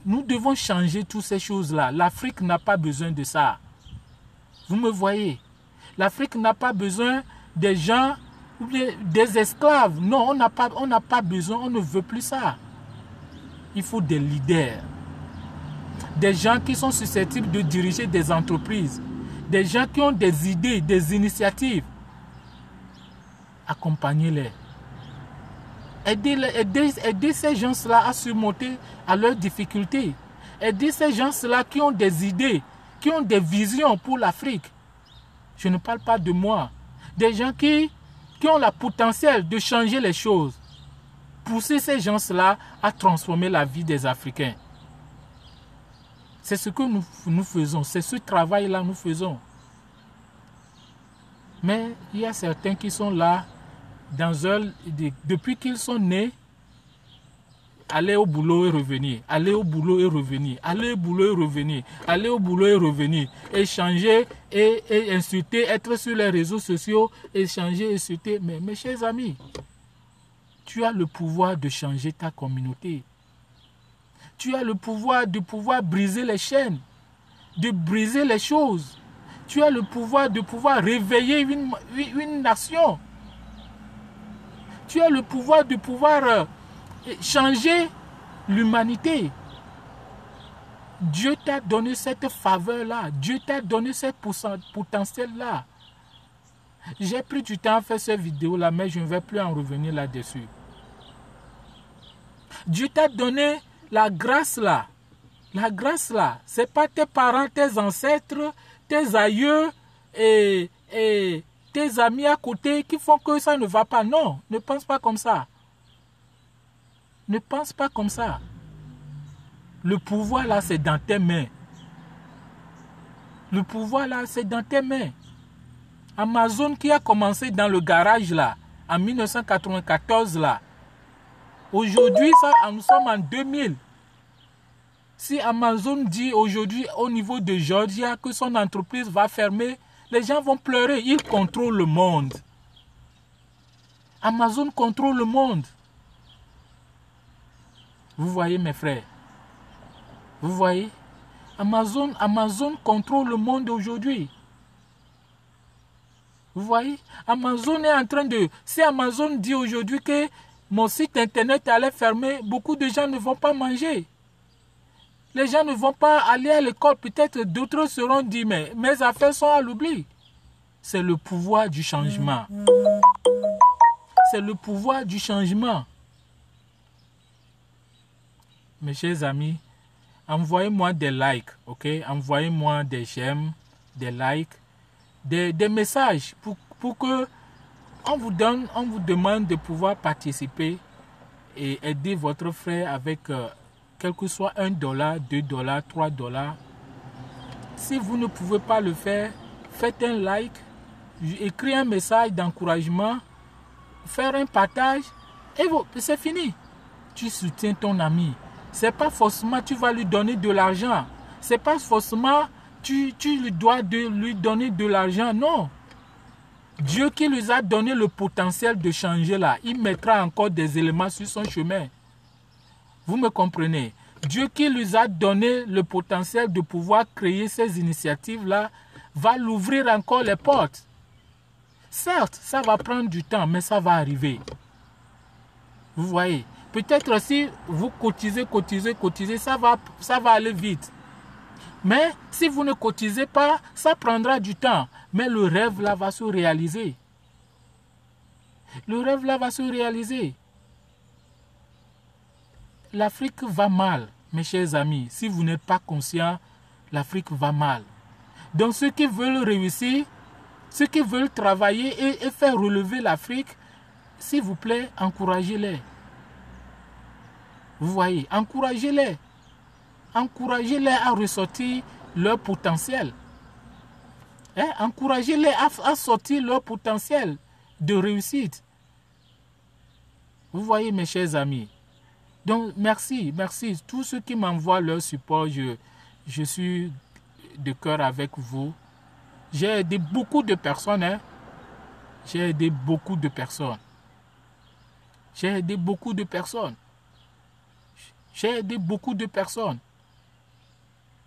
nous devons changer toutes ces choses-là. L'Afrique n'a pas besoin de ça. Vous me voyez? L'Afrique n'a pas besoin des gens, ou bien des esclaves. Non, on n'a pas besoin, on ne veut plus ça. Il faut des leaders. Des gens qui sont susceptibles de diriger des entreprises. Des gens qui ont des idées, des initiatives. Accompagnez-les. Aidez ces gens-là à surmonter à leurs difficultés. Aidez ces gens-là qui ont des idées, qui ont des visions pour l'Afrique. Je ne parle pas de moi. Des gens qui ont le potentiel de changer les choses. Poussez ces gens-là à transformer la vie des Africains. C'est ce que nous faisons. C'est ce travail-là que nous faisons. Mais il y a certains qui sont là, depuis qu'ils sont nés, aller au boulot et revenir, aller au boulot et revenir, aller au boulot et revenir, aller au boulot et revenir, échanger et insulter, être sur les réseaux sociaux, échanger, insulter. Mais mes chers amis, tu as le pouvoir de changer ta communauté. Tu as le pouvoir de briser les chaînes, de briser les choses. Tu as le pouvoir de réveiller une nation. Tu as le pouvoir de changer l'humanité. Dieu t'a donné cette faveur-là. Dieu t'a donné ce potentiel-là. J'ai pris du temps à faire cette vidéo-là, mais je ne vais plus en revenir là-dessus. Dieu t'a donné la grâce-là. La grâce-là, ce n'est pas tes parents, tes ancêtres, tes aïeux et tes amis à côté qui font que ça ne va pas. Non, ne pense pas comme ça. Ne pense pas comme ça. Le pouvoir là, c'est dans tes mains. Le pouvoir là, c'est dans tes mains. Amazon qui a commencé dans le garage là, en 1994 là. Aujourd'hui, nous sommes en 2000. Si Amazon dit aujourd'hui au niveau de Georgia que son entreprise va fermer, les gens vont pleurer. Ils contrôlent le monde. Amazon contrôle le monde. Vous voyez mes frères? Vous voyez? Amazon contrôle le monde aujourd'hui. Vous voyez? Amazon est en train de... Si Amazon dit aujourd'hui que mon site internet allait fermer, beaucoup de gens ne vont pas manger. Les gens ne vont pas aller à l'école. Peut-être d'autres seront dit, mais mes affaires sont à l'oubli. C'est le pouvoir du changement. C'est le pouvoir du changement. Mes chers amis, envoyez-moi des likes, ok? Envoyez-moi des j'aime, des likes, des messages pour que on vous demande de pouvoir participer et aider votre frère avec quel que soit $1, $2, $3. Si vous ne pouvez pas le faire, faites un like, écrivez un message d'encouragement, faire un partage et c'est fini. Tu soutiens ton ami. C'est pas forcément tu vas lui donner de l'argent. C'est pas forcément tu lui dois lui donner de l'argent. Non. Dieu qui lui a donné le potentiel de changer là, il mettra encore des éléments sur son chemin. Vous me comprenez? Dieu qui lui a donné le potentiel de pouvoir créer ces initiatives-là va l'ouvrir encore les portes. Certes, ça va prendre du temps, mais ça va arriver. Vous voyez? Peut-être si vous cotisez, ça va aller vite. Mais si vous ne cotisez pas, ça prendra du temps. Mais le rêve là va se réaliser. Le rêve là va se réaliser. L'Afrique va mal, mes chers amis. Si vous n'êtes pas conscient, l'Afrique va mal. Donc ceux qui veulent réussir, ceux qui veulent travailler et faire relever l'Afrique, s'il vous plaît, encouragez-les. Vous voyez, encouragez-les. Encouragez-les à ressortir leur potentiel. Encouragez-les à sortir leur potentiel de réussite. Vous voyez, mes chers amis. Donc, merci. Tous ceux qui m'envoient leur support, je suis de cœur avec vous. J'ai aidé beaucoup de personnes. J'ai aidé beaucoup de personnes.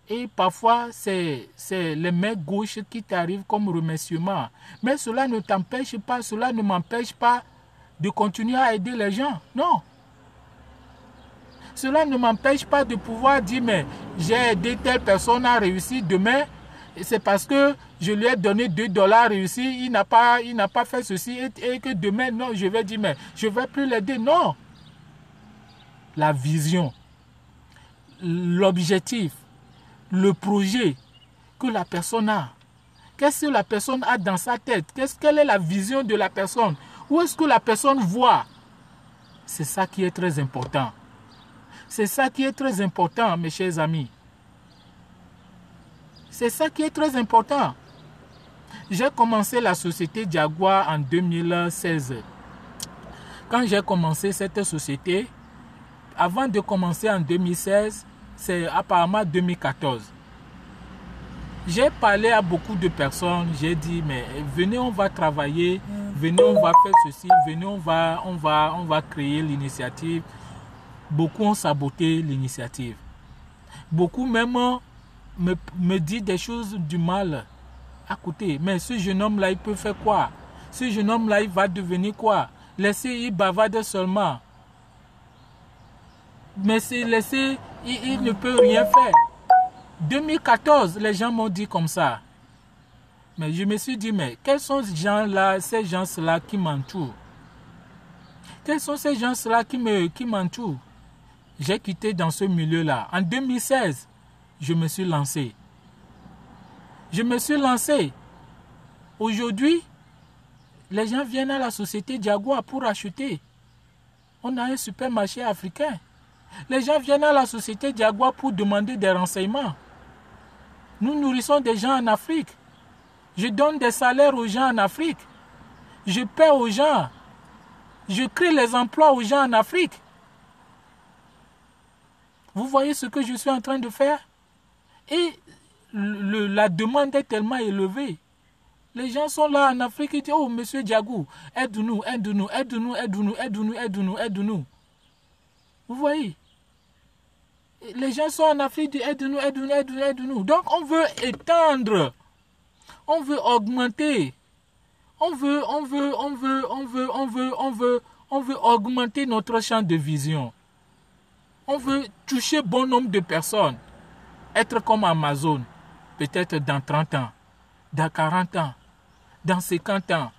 Et parfois, c'est les mains gauches qui t'arrivent comme remerciement. Mais cela ne m'empêche pas de continuer à aider les gens. Non. Cela ne m'empêche pas de pouvoir dire, mais j'ai aidé telle personne à réussir demain. C'est parce que je lui ai donné $2 réussi, il n'a pas fait ceci et que demain, non, je vais dire, mais je ne vais plus l'aider. Non. La vision, l'objectif, le projet que la personne a. Qu'est-ce que la personne a dans sa tête? Quelle est la vision de la personne? Où est-ce que la personne voit? C'est ça qui est très important. C'est ça qui est très important, mes chers amis. C'est ça qui est très important. J'ai commencé la société Jaguar en 2016. Quand j'ai commencé cette société, avant de commencer en 2016, c'est apparemment 2014. J'ai parlé à beaucoup de personnes, j'ai dit, mais venez, on va travailler, venez, on va faire ceci, venez, on va créer l'initiative. Beaucoup ont saboté l'initiative. Beaucoup même me disent des choses du mal à côté. Mais ce jeune homme-là, il peut faire quoi? Ce jeune homme-là, il va devenir quoi? Laissez-il bavarder seulement. Mais il ne peut rien faire. 2014, les gens m'ont dit comme ça. Mais je me suis dit, mais quels sont ces gens-là qui m'entourent? Quels sont ces gens-là qui m'entourent? J'ai quitté dans ce milieu-là. En 2016, je me suis lancé. Aujourd'hui, les gens viennent à la société Jaguar pour acheter. On a un supermarché africain. Les gens viennent à la société Jaguar pour demander des renseignements. Nous nourrissons des gens en Afrique. Je donne des salaires aux gens en Afrique. Je paie aux gens. Je crée les emplois aux gens en Afrique. Vous voyez ce que je suis en train de faire? Et la demande est tellement élevée. Les gens sont là en Afrique et disent, oh, monsieur Diagou, aide-nous. Vous voyez? Les gens sont en Afrique et disent, aide-nous. Donc, on veut étendre. On veut augmenter. On veut augmenter notre champ de vision. On veut toucher bon nombre de personnes. Être comme Amazon, peut-être dans 30 ans, dans 40 ans, dans 50 ans.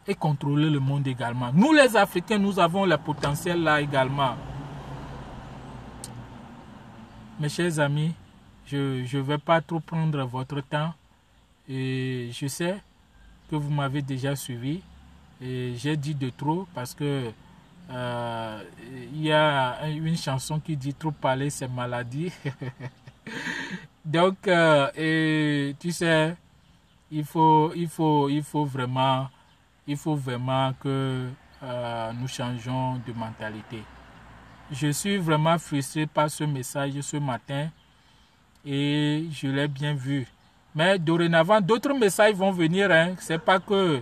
Et contrôler le monde également. Nous les Africains, nous avons le potentiel là également. mes chers amis, je ne vais pas trop prendre votre temps. Et je sais que vous m'avez déjà suivi. Et j'ai dit de trop parce que il y a une chanson qui dit trop parler c'est maladie. Donc, et, tu sais, il faut vraiment que nous changeons de mentalité. Je suis vraiment frustré par ce message ce matin et je l'ai bien vu. Mais dorénavant, d'autres messages vont venir. Hein. C'est pas que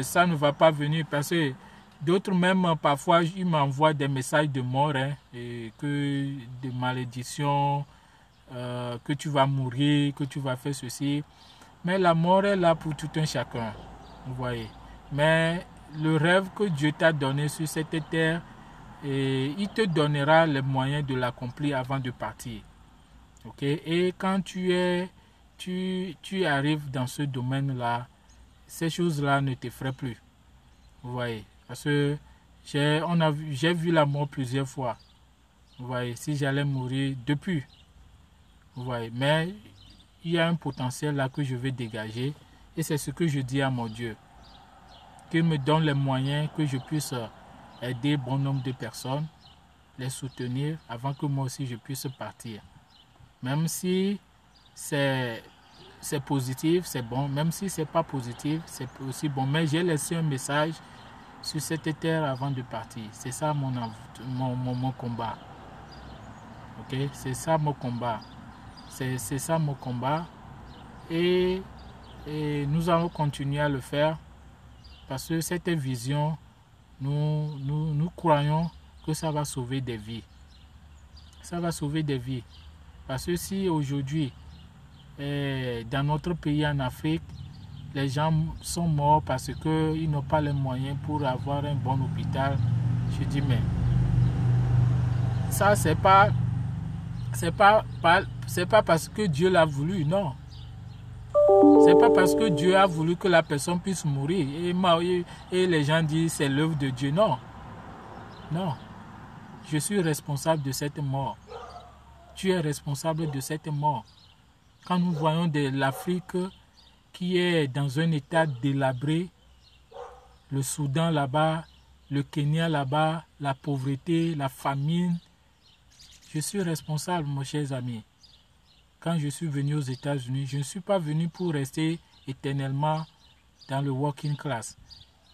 ça ne va pas venir parce que d'autres même, parfois, ils m'envoient des messages de mort, hein, et que de malédiction, que tu vas mourir, que tu vas faire ceci. Mais la mort est là pour tout un chacun. Vous voyez. Mais le rêve que Dieu t'a donné sur cette terre, et il te donnera les moyens de l'accomplir avant de partir. Ok? Et quand tu arrives dans ce domaine-là, ces choses-là ne t'effraient plus. Vous voyez? Parce que j'ai vu la mort plusieurs fois. Vous voyez? Si j'allais mourir depuis. Vous voyez? Mais il y a un potentiel là que je vais dégager. Et c'est ce que je dis à mon Dieu. Qu'il me donne les moyens que je puisse aider bon nombre de personnes, les soutenir avant que moi aussi je puisse partir. Même si c'est positif, c'est bon. Même si c'est pas positif, c'est aussi bon. Mais j'ai laissé un message sur cette terre avant de partir. C'est ça mon combat. Ok? C'est ça mon combat. C'est ça mon combat. Et nous allons continuer à le faire parce que cette vision, nous croyons que ça va sauver des vies. Ça va sauver des vies. Parce que si aujourd'hui, dans notre pays en Afrique, les gens sont morts parce qu'ils n'ont pas les moyens pour avoir un bon hôpital, je dis mais ça c'est pas parce que Dieu l'a voulu, non. C'est pas parce que Dieu a voulu que la personne puisse mourir et les gens disent c'est l'œuvre de Dieu, non. Non. Je suis responsable de cette mort. Tu es responsable de cette mort. Quand nous voyons de l'Afrique qui est dans un état délabré, le Soudan là-bas, le Kenya là-bas, la pauvreté, la famine, je suis responsable, mes chers amis. Quand je suis venu aux États-Unis, je ne suis pas venu pour rester éternellement dans le working class.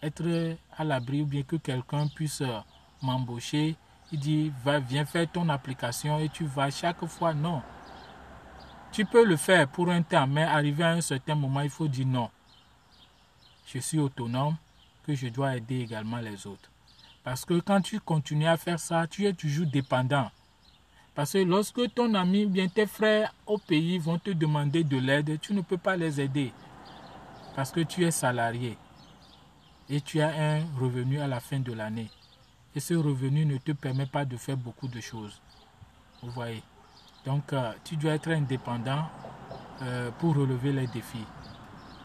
Être à l'abri ou bien que quelqu'un puisse m'embaucher. Il dit, viens faire ton application et tu vas chaque fois. Non. Tu peux le faire pour un temps, mais arrivé à un certain moment, il faut dire non. Je suis autonome, que je dois aider également les autres. Parce que quand tu continues à faire ça, tu es toujours dépendant. Parce que lorsque ton ami, bien tes frères au pays vont te demander de l'aide, tu ne peux pas les aider. Parce que tu es salarié. Et tu as un revenu à la fin de l'année. Et ce revenu ne te permet pas de faire beaucoup de choses. Vous voyez. Donc, tu dois être indépendant pour relever les défis.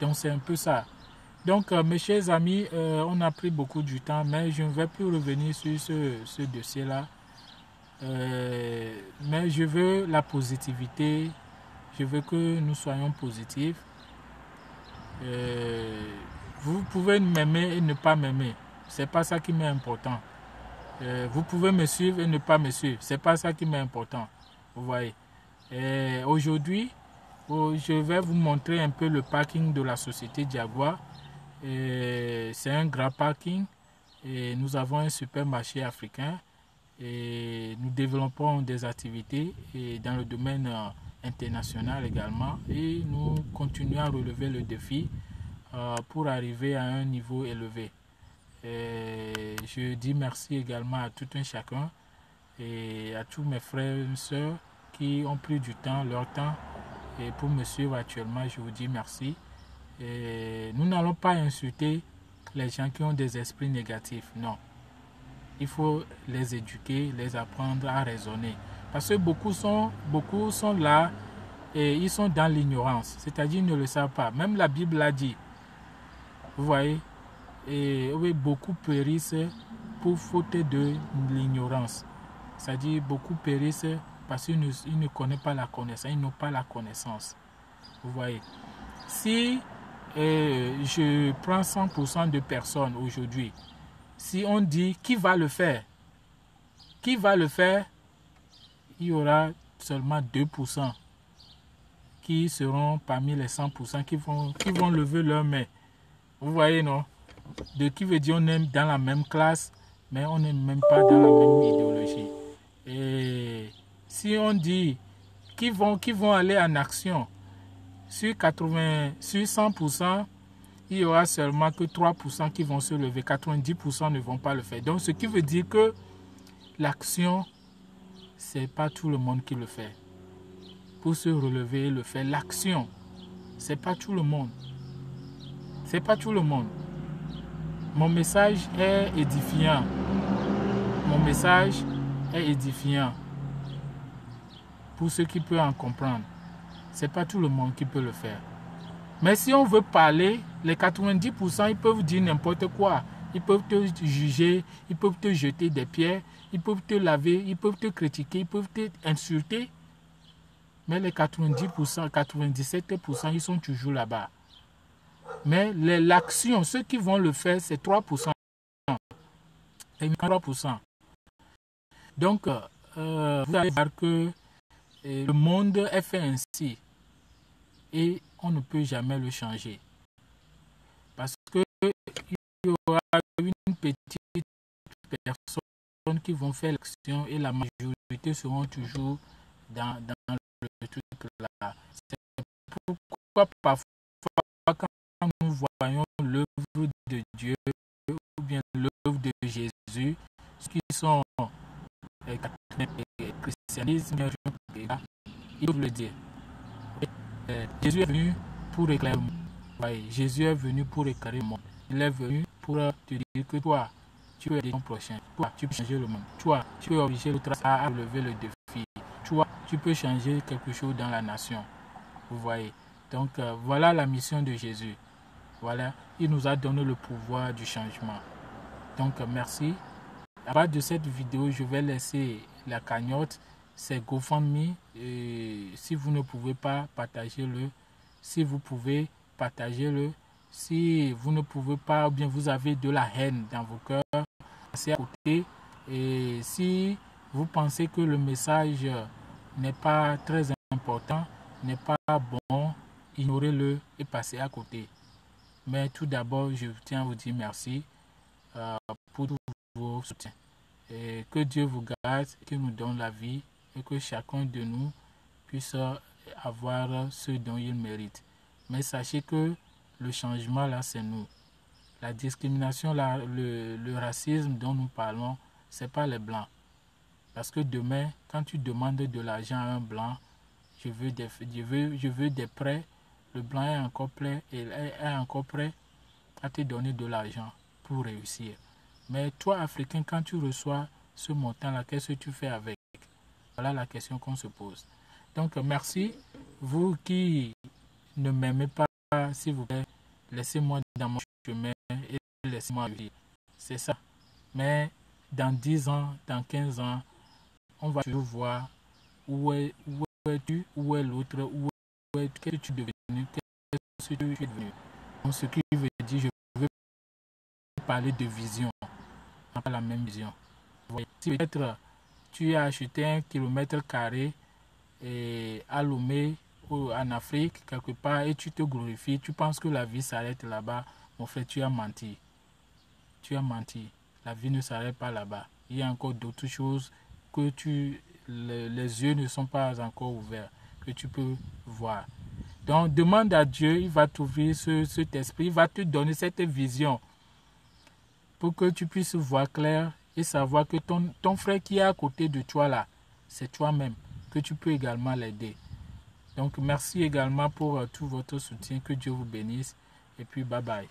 Donc, c'est un peu ça. Donc, mes chers amis, on a pris beaucoup du temps, mais je ne vais plus revenir sur ce dossier-là. Mais je veux la positivité. Je veux que nous soyons positifs. Vous pouvez m'aimer et ne pas m'aimer. Ce n'est pas ça qui m'est important. Vous pouvez me suivre et ne pas me suivre. Ce n'est pas ça qui m'est important. Vous voyez. Aujourd'hui, je vais vous montrer un peu le parking de la société Jaguar. C'est un grand parking. Et nous avons un supermarché africain. Et nous développons des activités dans le domaine international également. Et nous continuons à relever le défi pour arriver à un niveau élevé. Je dis merci également à tout un chacun et à tous mes frères et sœurs qui ont pris du temps, leur temps, et pour me suivre actuellement. Je vous dis merci. Et nous n'allons pas insulter les gens qui ont des esprits négatifs, non. Il faut les éduquer, les apprendre à raisonner. Parce que beaucoup sont là et ils sont dans l'ignorance. C'est-à-dire qu'ils ne le savent pas. Même la Bible l'a dit. Vous voyez? Et oui, beaucoup périssent pour faute de l'ignorance. C'est-à-dire beaucoup périssent parce qu'ils ne connaissent pas la connaissance, ils n'ont pas la connaissance. Vous voyez. Si je prends 100% de personnes aujourd'hui, si on dit qui va le faire, il y aura seulement 2% qui seront parmi les 100% qui vont lever leur main. Vous voyez, non? De qui veut dire on est dans la même classe, mais on n'est même pas dans la même idéologie. Et si on dit qui vont aller en action, sur 100%, il y aura seulement que 3% qui vont se lever, 90% ne vont pas le faire. Donc ce qui veut dire que l'action, ce n'est pas tout le monde qui le fait. Pour se relever et le faire, l'action, ce n'est pas tout le monde. C'est pas tout le monde. Mon message est édifiant. Mon message est édifiant pour ceux qui peuvent en comprendre. C'est pas tout le monde qui peut le faire. Mais si on veut parler, les 90%, ils peuvent dire n'importe quoi. Ils peuvent te juger, ils peuvent te jeter des pierres, ils peuvent te laver, ils peuvent te critiquer, ils peuvent te insulter. Mais les 90%, 97%, ils sont toujours là-bas. Mais l'action, ceux qui vont le faire, c'est 3%. Et 3%. Donc, vous allez voir que le monde est fait ainsi. Et on ne peut jamais le changer. Parce que il y aura une petite personne qui vont faire l'action et la majorité seront toujours dans le truc là. C'est pourquoi parfois quand nous voyons l'œuvre de Dieu ou bien l'œuvre de Jésus, ceux qui sont christianisme, ils peuvent le dire. Jésus est venu pour éclairer le monde. Ouais, Jésus est venu pour éclairer le monde. Il est venu pour te dire que toi, tu peux aider ton prochain. Toi, tu peux changer le monde. Toi, tu peux obliger l'autre à relever le défi. Toi, tu peux changer quelque chose dans la nation. Vous voyez. Donc, voilà la mission de Jésus. Voilà, il nous a donné le pouvoir du changement. Donc, merci. À part de cette vidéo, je vais laisser la cagnotte. C'est GoFundMe. Et si vous ne pouvez pas, partagez-le. Si vous pouvez, partagez-le. Si vous ne pouvez pas, ou bien vous avez de la haine dans vos cœurs, passez à côté. Et si vous pensez que le message n'est pas très important, n'est pas bon, ignorez-le et passez à côté. Mais tout d'abord, je tiens à vous dire merci pour tous vos soutiens. Et que Dieu vous garde, qu'il nous donne la vie et que chacun de nous puisse avoir ce dont il mérite. Mais sachez que le changement, là, c'est nous. La discrimination, le racisme dont nous parlons, ce n'est pas les Blancs. Parce que demain, quand tu demandes de l'argent à un Blanc, je veux des prêts, le Blanc est encore prêt à te donner de l'argent pour réussir. Mais toi, Africain, quand tu reçois ce montant-là, qu'est-ce que tu fais avec? Voilà la question qu'on se pose. Donc, merci. Vous qui ne m'aimez pas, s'il vous plaît, laissez-moi dans mon chemin et laissez-moi vivre. C'est ça. Mais dans 10 ans, dans 15 ans, on va toujours voir où es-tu, où est l'autre, qu'est-ce que tu es devenu, qu'est-ce que tu es devenu. Donc, ce qui veut dire, je veux parler de vision. On n'a pas la même vision. Si peut-être tu as acheté 1 km² à Lomé ou en Afrique, quelque part, et tu te glorifies, tu penses que la vie s'arrête là-bas, mon frère, tu as menti. Tu as menti. La vie ne s'arrête pas là-bas. Il y a encore d'autres choses que les yeux ne sont pas encore ouverts, que tu peux voir. Donc, demande à Dieu, il va t'ouvrir cet esprit, il va te donner cette vision pour que tu puisses voir clair et savoir que ton frère qui est à côté de toi là, c'est toi-même, que tu peux également l'aider. Donc, merci également pour tout votre soutien. Que Dieu vous bénisse. Et puis, bye bye.